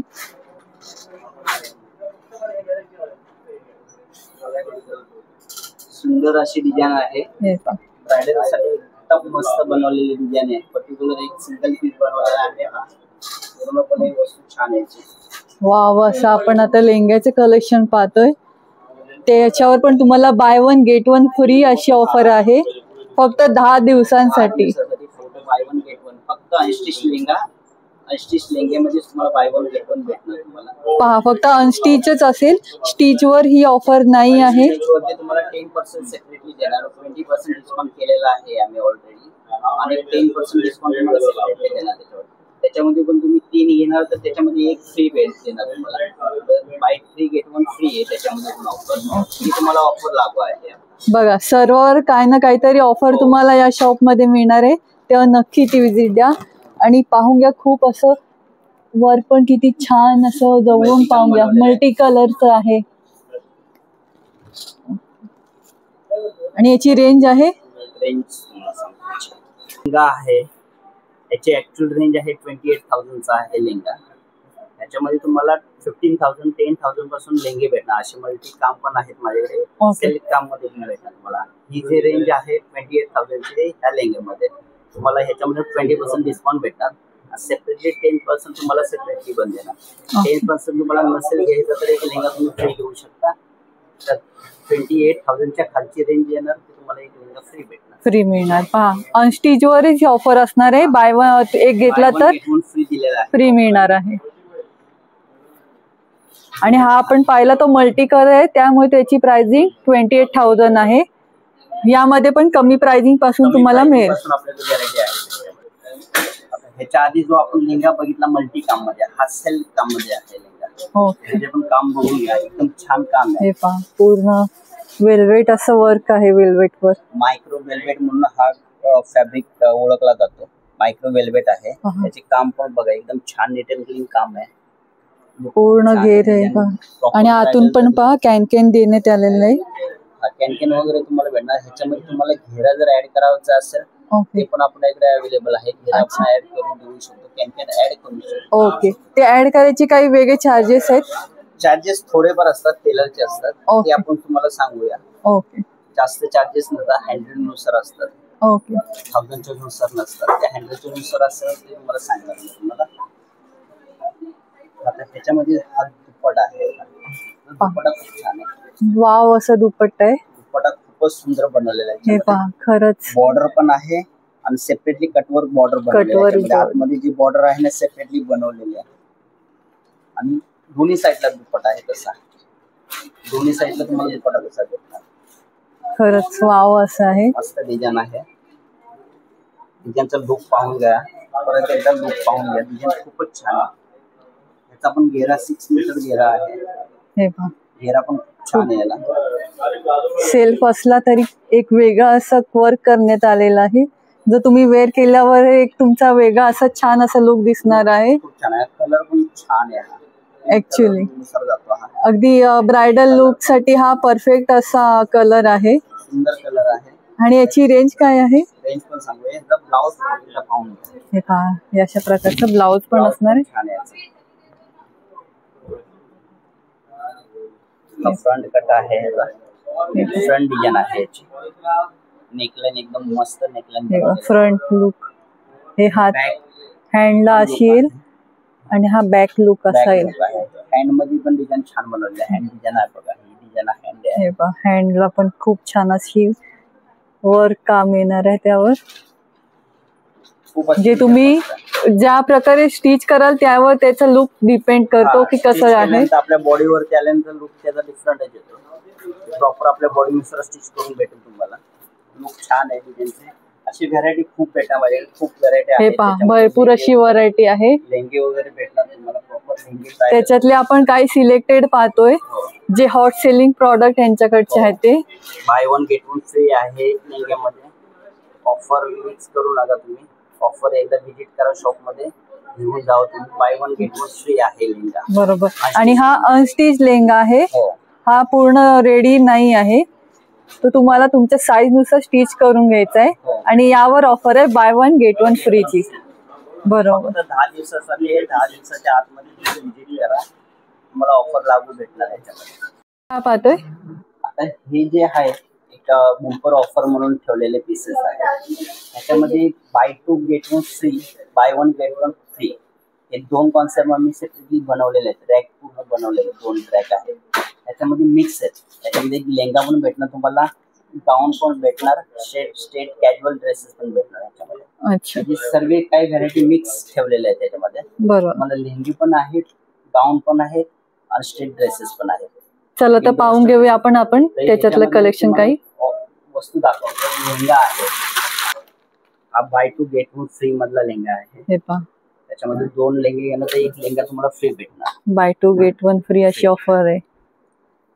सुंदर अशी डिझाईन आहे. ब्रायडल साठी एकदम मस्त बनवलेली डिझाईन आहे. पर्टिक्युलर एक सिंगल पीस बनवलेला आहे. हा पूर्णपणे वस्तू छान आहे. वाव, असं आपण आता लेंग्याचे कलेक्शन पाहतोय. त्याच्यावर पण तुम्हाला बाय 1 गेट 1 फ्री अशी ऑफर आहे फक्त 10 दिवसांसाठी. बाय 1 गेट 1 फक्त अनस्टिच लेंगा. अनस्टिच लेंग्यामध्ये तुम्हाला बाय 1 गेट 1 भेटणार तुम्हाला. पहा, फक्त अनस्टिचच असेल, स्टिच वर ही ऑफर नाही आहे. तुम्हाला 10% सेपरेटली देणार. 20% डिस्काउंट केलेला आहे आम्ही ऑलरेडी, आणि 10% डिस्काउंट तुम्हाला सेपरेटली देणार. त्याच्यामध्ये पण तुम्ही 3 घेणार तर त्याच्यामध्ये एक फ्री देणार तुम्हाला. बाय 3 गेट 1 फ्री आहे त्याच्यामध्ये पण ऑफर. ही तुम्हाला ऑफर लागू आहे. बघा, सर्ववर काय ना काहीतरी ऑफर तुम्हाला या शॉप मध्ये मिळणार आहे, तेव्हा नक्की ती विजिट द्या आणि पाहून घ्या. खूप असं वर्क पण किती छान असं जवळून पाहून घ्या. मल्टी कलरचं आहे आणि याची रेंज आहे. लेंगा आहे याची ऍक्च्युअल रेंज आहे 28,000चा आहे लेंगा. त्याच्यामध्ये तुम्हाला 15,000 10,000 पासून लेंगे भेटणार. असे मल्टी काम पण आहेत माझ्याकडे. सिल्क काम मध्ये पण भेटणार तुम्हाला. ही जी रेंज आहे 28,000ची ह्या लेंग्यामध्ये तुम्हाला ह्याच्यामध्ये 20% डिस्काउंट भेटणार. सेपरेटली 10% तुम्हाला सेपरेटली बंद देणार. 10% तुम्हाला नसेल घ्यायचं तर एक लेंगा तुम्ही फ्री घेऊ शकता. तर 28,000च्या खालची रेंज येणार ते तुम्हाला एक लेंगा फ्री भेटणार. फ्री मिळणार. पहा, अनस्टिच वरच ही ऑफर असणार आहे. बाय 1 एक घेतला तर फ्री मिळणार आहे. आणि हा आपण पाहिला तो मल्टी कलर आहे, त्यामुळे त्याची प्राइसिंग 28,000 आहे. यामध्ये पण कमी प्राइसिंग पासून तुम्हाला मिळेल. ह्याच्या आधी जो आपण लेंगा बघितला मल्टी काम मध्ये, हा सिल्क काम मध्ये आहे लेंगा. त्याचे पण काम बघून घ्या, एकदम छान काम आहे. हे पहा, पूर्ण वेल्वेट असं वर्क आहे. वेल्वेट वर मायक्रो वेल्वेट म्हणून हा फॅब्रिक ओळखला जातो. मायक्रो वेल्वेट आहे. त्याचे काम पण बघा, एकदम छान नीट अँड क्लीन काम आहे. पूर्ण घेर आहे आणि आतून पण पहा कॅन देण्यात आलेलं आहे. कॅन वगैरे तुम्हाला भेटणार. ह्याच्यामध्ये तुम्हाला घेरा जर ऍड करायचा असेल ते पण आपल्याकडे अवेलेबल आहे. घेरा आपण ऍड करून देऊ शकतो. कॅन ऍड करू शकतो. ओके, ते ऍड करायचे काही वेगळे चार्जेस आहेत? चार्जेस थोडेफार असतात, टेलरचे असतात, ते आपण तुम्हाला सांगूया. ओके, जास्त चार्जेस नसतात, हँडल नुसार असतात. ओके. 1000च्या नुसार नसतात, त्या हँडलच्या नुसार असं ते तुम्हाला सांगणार मी तुम्हाला. आता त्याच्यामध्ये हा दुपट्टा आहे, दुपट्टा खूप छान आहे. वाव, असं दुपट्टा आहे. दुपट्टा खूपच सुंदर बनवलेला आहे. हे पहा, खरंच बॉर्डर पण आहे आणि सेपरेटली कटवर्क बॉर्डर बनवलेली आहे. आतमध्ये जी बॉर्डर आहे ना सेपरेटली बनवलेली आहे आणि दोन्ही साईडला दुपट्टा आहे तसा. दोन्ही साईडला तुम्हाला दुपट्टा तसा भेटणार. खरंच वाव असं आहे. मस्त डिझाईन आहे. डिझाईनचा लुक पाहून घ्या, परत एकदा लुक पाहून घ्या. डिझाईन खूपच छान आहे. याचा पण घेरा 6 मीटर घेरा आहे. हे पहा, घेरा पण छान आहे याला. सेल्फ असला तरी एक वेगळा असं वर्क करण्यात आलेला आहे. जर तुम्ही वेअर केल्यावर एक तुमचा वेगळा असा छान असा लुक दिसणार आहे. खूप छान आहे. कलर पण छान आहे. ऍक्च्युली अगदी ब्रायडल लुक साठी हा परफेक्ट असा कलर आहे. सुंदर कलर आहे. आणि याची रेंज काय आहे? रेंज पण सांगू. एकदा ब्लाउज पाहून घ्या. हे पहा, अशा प्रकारचं ब्लाउज पण असणार आहे. छान आहे. फ्रंट कट आहे, फ्रंट डिझाईन आहे याची. नेकलाइन एकदम मस्त नेकलाइन. फ्रंट लुक हे हात हँडला अशी येईल आणि हा बॅक लुक असा येईल. हँड मध्ये पण डिझाईन छान बनवलेलं आहे. हँड डिझाईन आहे बघा, ही डिझाईन हँड आहे. हे पहा, हँडला पण खूप छान अशी वर्क काम येणार आहे त्यावर. जे तुम्ही ज्या प्रकारे स्टिच कराल त्यावर त्याचा लुक डिपेंड करतो की कसं आहे. आपल्या बॉडीवरती आल्यानंतर लुक त्याचा डिफरंटच येतो. प्रॉपर आपल्या बॉडीनुसार स्टिच करून भेटेल तुम्हाला. लुक छान आहे डिझाईनचे. अशी व्हरायटी खूप भेटणार, खूप व्हरायटी आहे. हे पहा, भरपूर अशी व्हरायटी आहे. लेंगे वगैरे भेटणार तुम्हाला प्रॉपर लेंगे. त्याच्यातले आपण काही सिलेक्टेड पाहतोय जे हॉट सेलिंग प्रॉडक्ट यांच्याकडचे आहेत ते. बाय 1 गेट 1 फ्री आहे लेंग्यामध्ये. ऑफर मिक्स करू नका तुम्ही. ऑफर एकदा विजिट करा शॉप मध्ये, घेऊन जाऊ तुम्ही. बाय 1 गेट 1 फ्री आहे लेंगा. बरोबर. आणि हा अनस्टिच लेंगा आहे. हो. हा पूर्ण रेडी नाही आहे. तो तुम्हाला तुमच्या साईज नुसार स्टिच करून घ्यायचा आहे. आणि यावर ऑफर आहे बाय 1 गेट 1 फ्रीची. बरोबर. 10 दिवसासाठी 10 दिवसाच्या आतमध्ये विजिट करा, तुम्हाला ऑफर लागू भेटणार याच्यामध्ये. काय पाहतोय आता हे जे आहे एक बंपर ऑफर म्हणून ठेवलेले पीसेस आहे. त्याच्यामध्ये buy 2 get 1 free, buy 1 get 1 free हे दोन कॉन्सेप्ट मी सेपरेटली बनवलेले आहेत. रॅक पूर्ण बनवलेले 2 रॅक आहेत. त्याच्यामध्ये मिक्स आहेत. त्याच्यामध्ये लेंगा पण भेटणार तुम्हाला, गाऊन पण भेटणार, स्टेट कॅज्युअल ड्रेसेस पण भेटणार याच्यामध्ये. अच्छा, सर्व काही व्हरायटी मिक्स ठेवलेल्या आहेत त्याच्यामध्ये. बरोबर. मला लेंगी पण आहेत, गाऊन पण आहेत आणि स्टेट ड्रेसेस पण आहेत. चला तर पाहून घेऊया आपण त्याच्यातलं कलेक्शन. काही वस्तू दाखवतो. लेंगा आहे हा बाय 2 गेट 1 फ्री मधला लेंगा आहे. हे पहा, त्याच्यामध्ये 2 लेंगे घेणं तर 1 लेंगा तुम्हाला फ्री भेटणार. बाय 2 गेट 1 फ्री अशी ऑफर आहे.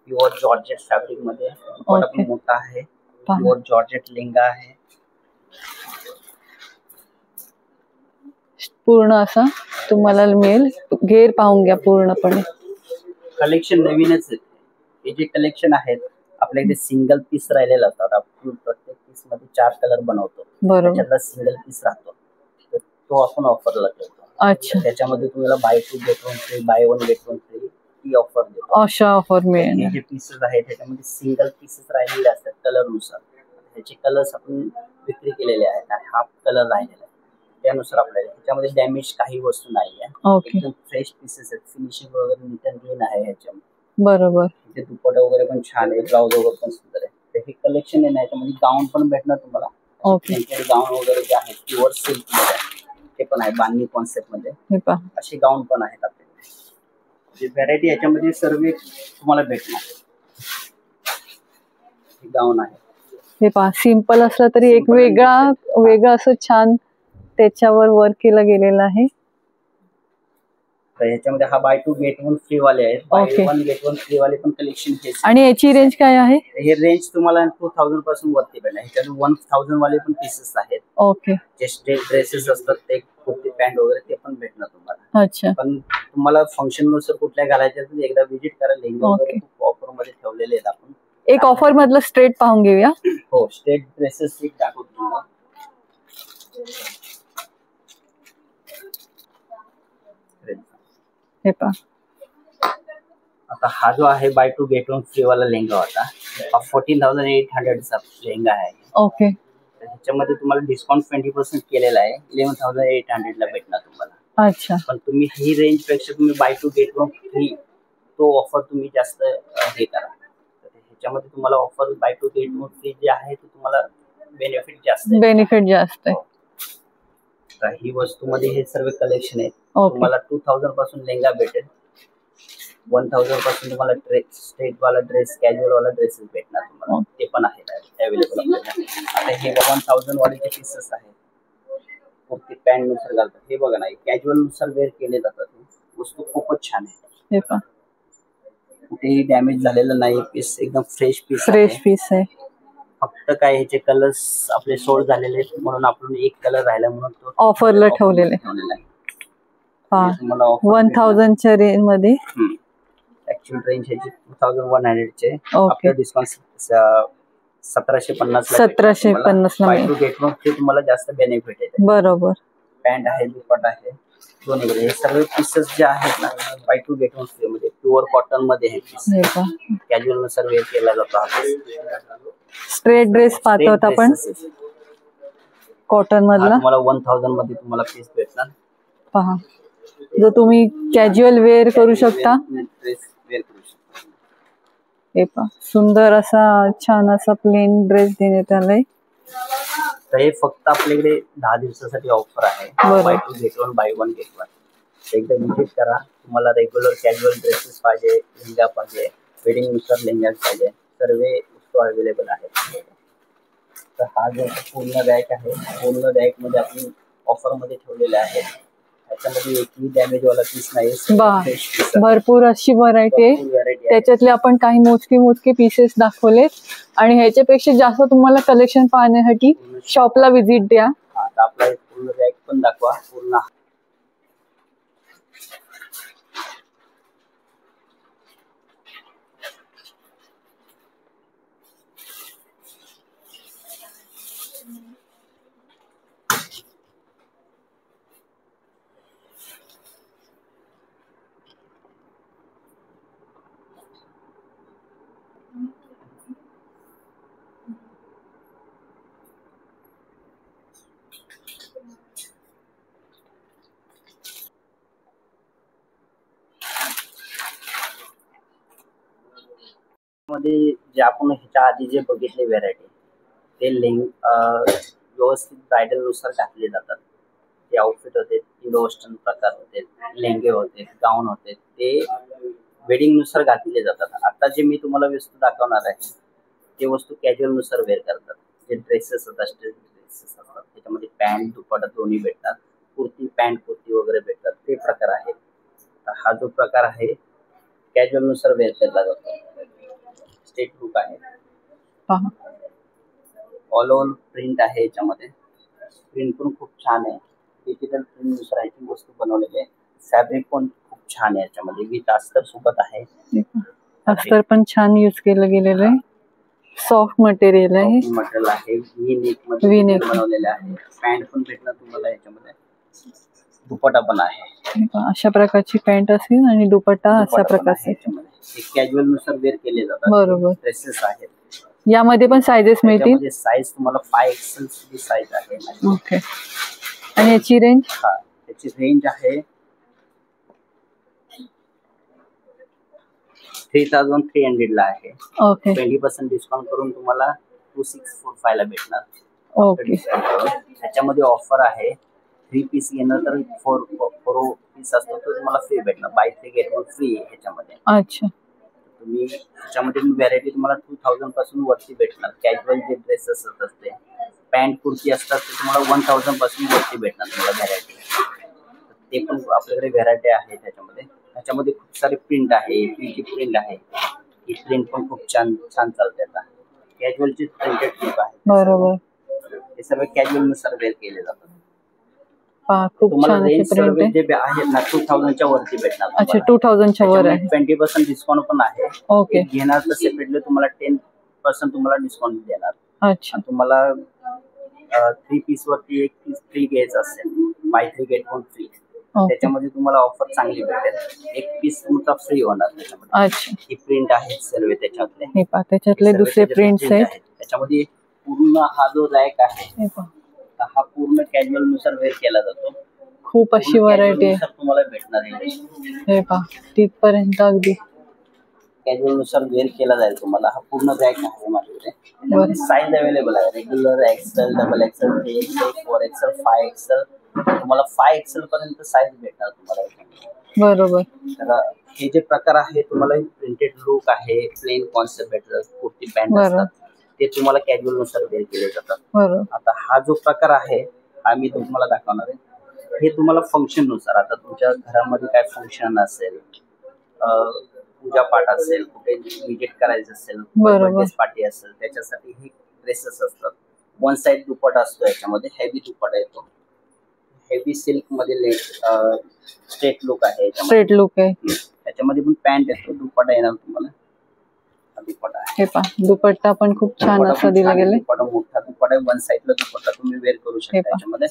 प्युअर जॉर्जेट फॅब्रिक मध्ये. ओके. मोठा आहे. प्युअर जॉर्जेट लेंगा आहे. पूर्ण असा तुम्हाला मिळेल. घेर पाहून घ्या पूर्णपणे. कलेक्शन नवीनच आहे. हे जे कलेक्शन आहेत आपल्याकडे सिंगल पीस राहिलेला असतात. आपण प्रत्येक पीस मध्ये 4 कलर बनवतो. त्याच्यातला सिंगल पीस राहतो, तर तो आपण ऑफरला ठेवतो. अच्छा, त्याच्यामध्ये तुम्हाला buy 2 get 1 free, buy 1 get 1 free ही ऑफर देतो. अशा ऑफर मिळेल. हे जे पीसेस आहेत त्याच्यामध्ये सिंगल पीसेस राहिलेले असतात कलर नुसार. त्याचे कलर्स आपण विक्री केलेले आहेत आणि हा कलर राहिलेला आहे त्यानुसार आपल्याला. त्याच्यामध्ये डॅमेज काही वस्तू नाही आहे. ओके, एकदम फ्रेश पीसेस आहेत. फिनिशिंग वगैरे नीट अँड क्लीन आहे ह्याच्यामध्ये. बरोबर. इथे दुपट्टा वगैरे पण छान आहे, ब्लाउज वगैरे पण सुंदर आहे. तर हे कलेक्शन आहे ना, याच्यामध्ये गाऊन पण भेटणार तुम्हाला. ओके, गाऊन वगैरे जे आहेत प्युअर सिल्क मध्ये ते पण आहे, बांधणी कॉन्सेप्ट मध्ये. हे पहा, असे गाऊन पण आहेत आपल्याकडे. जे व्हरायटी याच्यामध्ये सर्व तुम्हाला भेटणार. हे गाऊन आहे. हे पहा, सिंपल असलं तरी एक वेगळं असं छान त्याच्यावर वर्क केलं गेलेलं आहे. तर ह्याच्यामध्ये हा बाय 2 गेट 1 फ्री वाले आहेत. बाय 1 गेट 1 फ्री वाले पण कलेक्शन हे. आणि याची रेंज काय आहे? हे रेंज तुम्हाला 2000 पासून वरती भेटणार. ह्याच्यात 1000 वाले पण पीसेस आहेत. ओके. जे स्टेट ड्रेसेस असतात ते, कुर्ती पॅन्ट वगैरे ते पण भेटणार तुम्हाला. अच्छा, पण तुम्हाला फंक्शन नुसार कुठल्या घालायच्या तर एकदा विजिट करा. लेंगा वगैरे खूप ऑफर मध्ये ठेवलेले आहेत आपण. एक ऑफर मधलं स्ट्रेट पाहून घेऊया. हो, स्टेट ड्रेसेस एक दाखवतो तुम्हाला. हे पहा, आता हा जो आहे बाय 2 गेट 1 फ्री वाला लेंगा होता. हा 14,800 चा लेंगा आहे. ओके. ह्याच्यामध्ये तुम्हाला डिस्काउंट 20% केलेला आहे. 11,800 ला भेटणार तुम्हाला. अच्छा. पण तुम्ही ही रेंज पेक्षा तुम्ही buy two get one free तो ऑफर तुम्ही जास्त हे करा. तर ह्याच्यामध्ये तुम्हाला offer buy two get one free जे आहे ते तुम्हाला बेनिफिट जास्त आहे. तर ही वस्तूमध्ये हे सर्व कलेक्शन आहे. ओके. तुम्हाला 2000 पासून लेंगा भेटेल. 1000 पासून तुम्हाला स्ट्रेट वाला ड्रेस, कॅज्युअल वाला ड्रेसेस भेटणार तुम्हाला. ते पण आहे अवेलेबल आपल्याकडे. आता हे 1000 वाले पीसेस आहेत. कुर्ती पॅन्ट नुसार घालतात. हे बघा ना, कॅज्युअल नुसार वेअर केले जातात. वस्तू खूपच छान आहे. हे पहा, कुठेही डॅमेज झालेलं नाही. पीस एकदम फ्रेश पीस आहे. फक्त काय ह्याचे कलर्स आपले सोल्ड झालेले आहेत म्हणून आपण एक कलर राहिला म्हणून तो ऑफरला ठेवलेले आहे. पहा, 1000 च्या रेंज मध्ये. ऍक्च्युअल रेंज ह्याची 2100 चे. आफ्टर डिस्काउंट 1750 ला. बाय टू गेट वन ते तुम्हाला जास्त बेनिफिट आहे. बरोबर. पॅन्ट आहे, दुपट्टा आहे, दोन्ही. हे सर्व पीसेस जे आहेत ना buy two get one free मध्ये प्युअर कॉटन मध्ये हे पीस कॅज्युअल नुसार वेअर केला जातो. स्ट्रेट ड्रेस पाहतो आपण कॉटन मधला. तुम्हाला 1000 मध्ये तुम्हाला पीस भेटणार. पहा, जो तुम्ही कॅज्युअल वेअर करू शकता. ड्रेस वेअर करू शकता. हे पहा, सुंदर असा छान असा प्लेन ड्रेस देण्यात आलाय. तर हे फक्त आपल्याकडे 10 दिवसासाठी ऑफर आहे. Buy two get one, buy one get one. एकदा विजिट करा. तुम्हाला रेग्युलर कॅज्युअल ड्रेसेस पाहिजे, लेंगा पाहिजे, वेडिंग नुसार लेंगा पाहिजे, सर्व वस्तू अवेलेबल आहेत. तर हा जो पूर्ण रॅक आहे, पूर्ण रॅक मध्ये आपण ऑफर मध्ये ठेवलेले आहे. त्याच्यामध्ये एकही डॅमेज वाला पीस नाही. भरपूर अशी व्हरायटी आहे. त्याच्यातले आपण काही मोजके पीसेस दाखवलेत आणि ह्याच्यापेक्षा जास्त तुम्हाला कलेक्शन पाहण्यासाठी शॉपला व्हिजिट द्या. आपला पूर्ण रॅक पण दाखवा. पूर्ण मध्ये जे आपण ह्याच्या आधी जे बघितले व्हेरायटी ते व्यवस्थित ब्रायडल नुसार घातले जातात. ते आउटफिट होते, इंडो वेस्टर्न प्रकार होते, लेंगे होते, गाऊन होते, ते वेडिंग नुसार घातले जातात. आता जे मी तुम्हाला वस्तू दाखवणार आहे ते वस्तू कॅज्युअल नुसार वेअर करतात. जे ड्रेसेस असतात, त्याच्यामध्ये पॅन्ट दुपट्टा दोन्ही भेटतात. कुर्ती पॅन्ट कुर्ती वगैरे भेटतात. ते प्रकार आहेत. हा जो प्रकार आहे कॅज्युअल नुसार वेअर केला जातो. स्टेट लुक आहे. ऑल ओव्हर प्रिंट आहे. याच्यामध्ये प्रिंट पण खूप छान आहे. डिजिटल प्रिंट नुसार ह्याची वस्तू बनवलेली आहे. फॅब्रिक पण खूप छान आहे. याच्यामध्ये विथ अस्तर सोबत आहे. अस्तर पण छान यूज केलं गेलेलं आहे. सॉफ्ट मटेरियल आहे. व्ही नेक मध्ये बनवलेलं आहे. पॅन्ट पण भेटणार तुम्हाला. याच्यामध्ये दुपट्टा पण आहे. अशा प्रकारची पॅन्ट असेल आणि दुपट्टा अशा प्रकारचे कॅज्युअल नुसार वेअर केले जातात. बरोबर. ड्रेसेस आहेत. यामध्ये पण साइजेस मिळतील. साईज तुम्हाला 5XL ची साईज आहे. ओके. आणि याची रेंज? याची रेंज आहे 3300 ला आहे. ओके. 20% डिस्काउंट करून तुम्हाला 2645 ला भेटणार. ओके. त्याच्यामध्ये ऑफर आहे. 3 पीस घेणार तर 4 पीस असतो तर तुम्हाला फ्री भेटणार. बाय 3 गेट 1 फ्री आहे ह्याच्यामध्ये. अच्छा. तुम्ही ह्याच्यामध्ये व्हॅरायटी तुम्हाला 2000 पासून वरती भेटणार. कॅज्युअल जे ड्रेसेस असतात, पॅन्ट कुर्ती असतात ते तुम्हाला 1000 पासून वरती भेटणार तुम्हाला व्हॅरायटी. ते पण आपल्याकडे व्हॅरायटी आहे. त्याच्यामध्ये खूप सारे प्रिंट आहे. प्रिंट आहे. ही प्रिंट पण खूप छान चालते. आता कॅज्युअलची प्रिंटेड प्रिंट आहे. बरोबर. हे सर्व कॅज्युअल नुसार वेअर केले जातात. तुम्हाला रेंज सर्व जे आहेत ना 2000 च्या वरती भेटणार. अच्छा, 2000 च्या वर आहे. 20% डिस्काउंट पण आहे. ओके. घेणार तर सेपरेटली तुम्हाला 10% तुम्हाला डिस्काउंट देणार. अच्छा. तुम्हाला 3 पीस वरती 1 पीस फ्री घ्यायचं असेल, बाय 3 गेट 1 फ्री, त्याच्यामध्ये तुम्हाला ऑफर चांगली भेटेल. 1 पीस तुमचा फ्री होणार त्याच्यामध्ये. अच्छा. ही प्रिंट आहे सर्व त्याच्यातले. हे पहा, त्याच्यातले दुसरे प्रिंट्स आहेत. त्याच्यामध्ये पूर्ण हा जो रॅक आहे हे पहा, तर हा पूर्ण कॅज्युअल नुसार वेअर केला जातो. खूप अशी पूर्ण व्हरायटी casual आहे. नुसार तुम्हाला भेटणार आहे. हे पहा, तिथपर्यंत अगदी कॅज्युअल नुसार वेअर केला जाईल तुम्हाला. हा पूर्ण रॅक आहे माझ्याकडे. त्याच्यामध्ये साईज अवेलेबल आहे. Regular, XL, double XL, 3XL, 4XL, 5XL. तुम्हाला 5XL पर्यंत साईज भेटणार तुम्हाला याच्यामध्ये. बरोबर. तर हे जे प्रकार आहे तुम्हाला प्रिंटेड लुक आहे, प्लेन कॉन्सेप्ट भेटतात, कुर्ती पॅन्ट बरोबर. असतात, ते तुम्हाला कॅज्युअल नुसार वेअर केले जातात. बरोबर. आता हा जो प्रकार आहे हा मी तुम्हाला दाखवणार आहे. हे तुम्हाला फंक्शन नुसार, आता तुमच्या घरामध्ये काय फंक्शन असेल, पूजा पाठ असेल, कुठे विजिट करायचं असेल, बरोबर. बर्थडे पार्टी असेल, त्याच्यासाठी हे ड्रेसेस असतात. वन साइड दुपट्टा असतो याच्यामध्ये, हेवी दुपट्टा येतो. हेवी सिल्क मध्ये स्ट्रेट लुक आहे. स्ट्रेट लुक आहे. त्याच्यामध्ये पण पॅन्ट येतो, दुपट्टा येणार तुम्हाला. हा दुपट्टा आहे. हे पहा, दुपट्टा पण खूप छान दुपट्टा असा पण दिला छान आहे. गेलाय. दुपट्टा मोठा दुपट्टा आहे. वन साइडला दुपट्टा तुम्ही वेअर करू हे शकता पहा. याच्यामध्ये.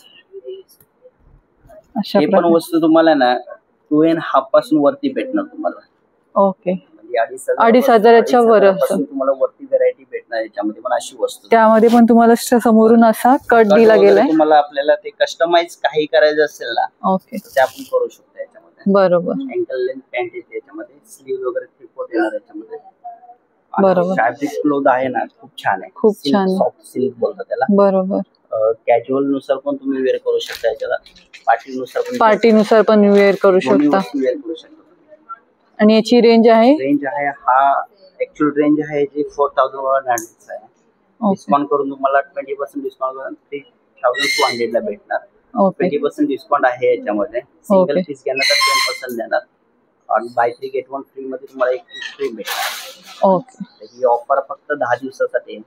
अशा हे पण प्रकारे. वस्तू तुम्हाला ना 2.5 पासून वरती भेटणार तुम्हाला. ओके. म्हणजे 2,500च्या वर असं. तुम्हाला वरती व्हरायटी भेटणार याच्यामध्ये पण अशी वस्तू. त्यामध्ये पण तुम्हाला समोरून असा कट दिला वगैरे गेलाय. तुम्हाला आपल्याला ते कस्टमाइज काही करायचं असेल ना, ओके. तर ते आपण करू शकतो याच्यामध्ये. बरोबर. अँकल लेंथ पॅन्ट येते याच्यामध्ये, स्लीव वगैरे त्रिकोट येणार याच्यामध्ये. बरोबर. फॅब्रिक क्लोथ आहे ना, खूप छान आहे. खूप छान आहे. सॉफ्ट सिल्क बोलतात त्याला. बरोबर. कॅज्युअल नुसार पण तुम्ही वेअर करू शकता याच्याला, पार्टीनुसार पण वेअर करू शकता. वेअर करू शकता. आणि याची रेंज आहे. रेंज आहे, हा ऍक्च्युअल रेंज आहे जी 4,100 आहे. डिस्काउंट करून तुम्हाला 20% डिस्काउंट करून 3,200 ला भेटणार. ओके. 20% डिस्काउंट आहे याच्यामध्ये. सिंगल पीस घेणार तर 10% देणार आणि बाय 3 गेट 1 फ्री मध्ये तुम्हाला एक पीस फ्री भेटणार. ओके. ही ऑफर फक्त 10 दिवसासाठी आहे.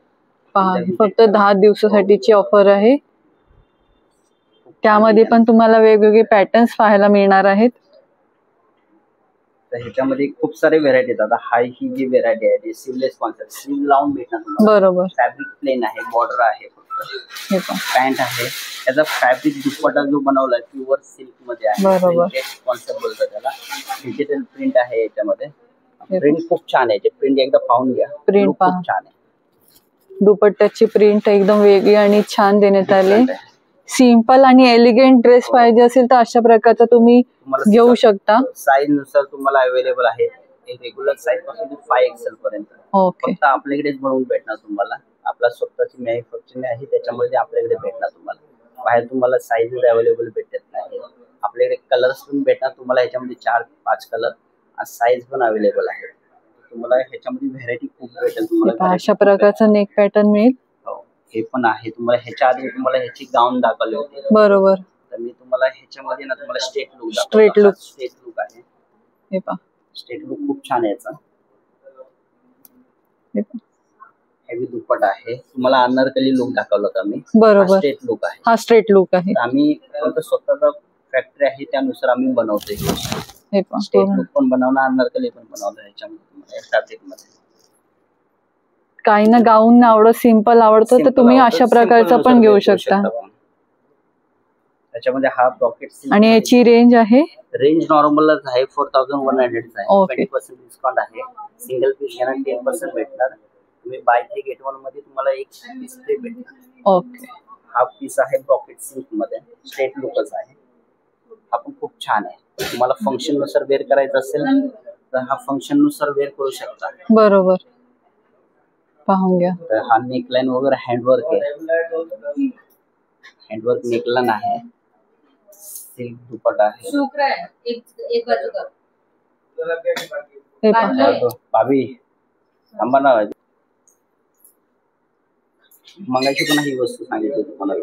पहा, फक्त 10 दिवसासाठीची ऑफर आहे. त्यामध्ये पण तुम्हाला वेगवेगळे पॅटर्न्स पाहायला मिळणार आहेत. तर ह्याच्यामध्ये खूप सारे व्हेरायटी आहेत. आता ही जी व्हेरायटी आहे ती सिवलेस कॉन्सेप्ट, सिव लावून भेटणार तुम्हाला. बरोबर. फॅब्रिक प्लेन आहे, बॉर्डर आहे, हे पहा. पॅन्ट आहे. त्याचा फॅब्रिक दुपट्टा जो बनवलाय प्युअर सिल्क मध्ये आहे. बरोबर. कॉन्सेप्ट बोलतात त्याला. डिजिटल प्रिंट आहे याच्यामध्ये. प्रिंट खूप छान आहे. प्रिंट एकदा पाहून घ्या. प्रिंट पहा. खूप छान आहे. दुपट्ट्याची प्रिंट एकदम वेगळी आणि छान देण्यात आली. सिंपल आणि एलिगंट ड्रेस पाहिजे असेल तर अशा प्रकारचा तुम्ही घेऊ शकता. साईज नुसार तुम्हाला अवेलेबल आहे. रेग्युलर साईज पासून 5XL पर्यंत. ओके. फक्त आपल्याकडेच बनवून भेटणार तुम्हाला. आपला स्वतःची मॅन्युफॅक्चरिंग आहे त्याच्यामध्ये आपल्याकडे भेटणार तुम्हाला. बाहेर तुम्हाला साईजेस अवेलेबल भेटत नाही. आपल्याकडे कलर्स पण भेटणार तुम्हाला. ह्याच्यामध्ये 4-5 कलर आणि साईज पण अवेलेबल आहे. तुम्हाला ह्याच्यामध्ये व्हेरायटी खूप भेटेल तुम्हाला. अशा प्रकारचा नेक पॅटर्न मिळेल. हे पण आहे. तुम्हाला ह्याच्या आधी तुम्हाला ह्याची गाऊन दाखवली होती. बरोबर. तर मी तुम्हाला ह्याच्यामध्ये ना तुम्हाला स्ट्रेट लुक स्ट्रेट लुक आहे. हे पहा. स्ट्रेट लुक खूप छान आहे याचा. हे पहा. हेवी दुपट्टा आहे. तुम्हाला अनारकली लुक दाखवला होता मी. बरोबर. स्ट्रेट लुक आहे. हा स्ट्रेट लुक आहे. आम्ही स्वतःचा फॅक्टरी आहे त्यानुसार आम्ही बनवतोय. हे पहा. स्ट्रेट लुक पण बनवणार, अनारकली पण बनवणार ह्याच्यामध्ये फॅब्रिक मध्ये. काही ना गाऊन आवडत, सिंपल आवडतं तर तुम्ही अशा प्रकारचा पण घेऊ शकता. त्याच्यामध्ये हा पॉकेट. आणि याची रेंज आहे. रेंज नॉर्मलच आहे, 4,100 आहे. ओके. 20% डिस्काउंट आहे. सिंगल पीस घेणार 10% भेटणार. तुम्ही बाय 3 गेट 1 मध्ये तुम्हाला एक पीस फ्री भेटणार. ओके. हा पीस आहे पॉकेट सिल्क मध्ये, स्ट्रेट लुकच आहे. हा पण खूप छान आहे. तुम्हाला फंक्शन नुसार वेअर करायचं असेल तर हा फंक्शन नुसार वेअर करू शकता. बरोबर. पाहून घ्या. तर हा नेकलाईन वगैरे हँडवर्क आहे. हँडवर्क नेकलाईन आहे. सिल्क दुपट्टा आहे. हे पहा. भाभी थांबा ना. मगाशी पण ही वस्तू सांगितली तुम्हाला.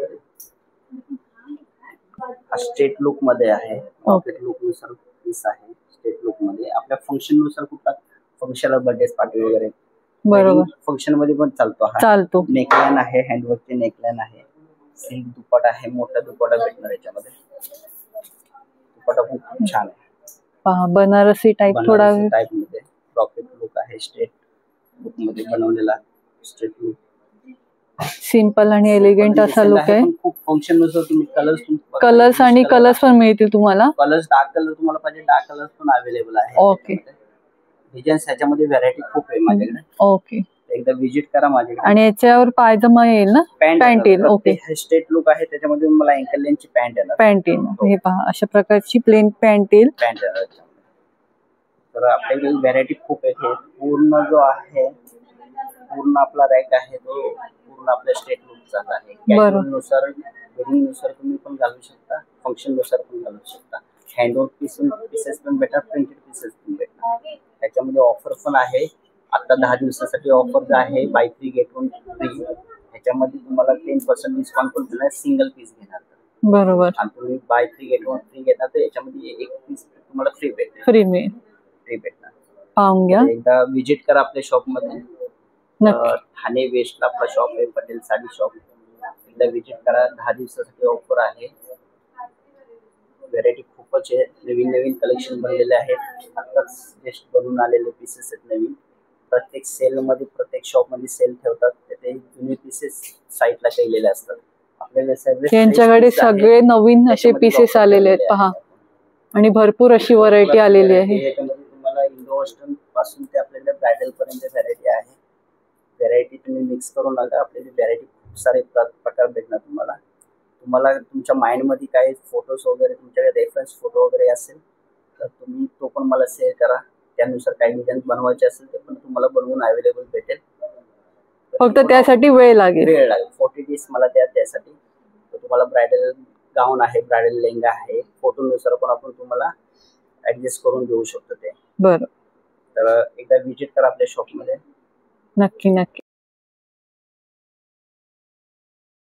हा स्ट्रेट लुक मध्ये आहे. पॉकेट लुक नुसार पीस आहे. स्ट्रेट लुक मध्ये आपल्या फंक्शन नुसार कुठला फंक्शनल बर्थडे पार्टी वगैरे बरोबर. फंक्शन मध्ये पण चालतो. हा चालतो. नेकलाईन आहे, हँडवर्कचे नेकलाईन आहे. सिल्क दुपट्टा आहे, मोठा दुपट्टा भेटणार याच्यामध्ये. दुपट्टा खूप छान आहे. पहा, बनारसी टाइप थोडा टाइप मध्ये पॉकेट लुक आहे. स्ट्रेट लुक मध्ये बनवलेला स्ट्रेट लुक. सिंपल आणि एलिगंट असा लुक आहे. खूप फंक्शन नुसार तुम्ही कलर्स आणि कलर्स पण मिळतील तुम्हाला. कलर्स डार्क कलर तुम्हाला पाहिजे, डार्क कलर्स पण अवेलेबल आहे. ओके. डिझाईन्स ह्याच्यामध्ये व्हरायटी खूप आहे माझ्याकडे. ओके. एकदा व्हिजिट करा माझ्याकडे. आणि याच्यावर पायजमा येईल ना? पॅन्ट येईल. ओके. हे स्ट्रेट लुक आहे, त्याच्यामध्ये मला अँकल लेंथची पॅन्ट येणार. पॅन्ट येईल. हे पहा, अशा प्रकारची प्लेन पॅन्ट येईल. पॅन्ट येणार. तर आपल्याकडे व्हरायटी खूप आहे. पूर्ण जो आहे पूर्ण आपला रॅक आहे तो पूर्ण आपल्या स्ट्रेट लुकचा आहे. कॅज्युअल नुसार वेडिंग नुसार तुम्ही पण घालू शकता, फंक्शन नुसार पण घालू शकता. हँडवर्क पीसेस पण भेटतात, प्रिंटेड पीसेस पण भेटतात. त्याच्यामध्ये ऑफर पण आहे. आता 10 दिवसासाठी ऑफर आहे, बाय 3 गेट 1 फ्री. ह्याच्यामध्ये तुम्हाला 10% डिस्काउंट पण देणार सिंगल पीस घेणार. बरोबर. आणि तुम्ही बाय 3 गेट 1 फ्री घेणार तर याच्यामध्ये एक पीस तुम्हाला फ्री भेटेल. फ्री भेटणार. पाहून घ्या. एकदा व्हिजिट करा आपल्या शॉप मध्ये. ठाणे वेस्टला आपला शॉप आहे, पटेल साडी शॉप. एकदा व्हिजिट करा. 10 दिवसासाठी ऑफर आहे. व्हरायटी खूपच आहे. नवीन कलेक्शन बनलेले आहेत. आताच जस्ट बनवून आलेले पीसेस आहेत नवीन. प्रत्येक सेल मध्ये प्रत्येक शॉप मध्ये सेल ठेवतात, ते जुने पीसेस साईडला ठेवलेले असतात. आपल्याला त्यांच्याकडे सगळे नवीन असे पीसेस आलेले आहेत पहा, आणि भरपूर अशी व्हरायटी आलेली आहे. याच्यामध्ये तुम्हाला इंडो वेस्टर्न पासून ते आपल्याला ब्रायडल पर्यंत व्हरायटी आहे. व्हरायटी तुम्ही मिक्स करू नका. आपल्याला व्हरायटी खूप सारे प्रकार भेटणार तुम्हाला. तुम्हाला तुमच्या माइंडमध्ये काही फोटोज वगैरे, तुमच्याकडे रेफरन्स फोटो वगैरे असेल तर तुम्ही तो पण मला शेअर करा. त्यानुसार काही डिझाईन बनवायचे असेल ते पण तुम्हाला बनवून अवेलेबल भेटेल. फक्त त्यासाठी वेळ लागेल. 40 डेज मला त्यासाठी. तर तुम्हाला ब्रायडल गाऊन आहे, ब्रायडल लेहंगा आहे, फोटोनुसार पण आपण तुम्हाला ऍडजस्ट करून देऊ शकतो ते. बरं. तर एकदा व्हिजिट करा आपल्या शॉपमध्ये. नक्की.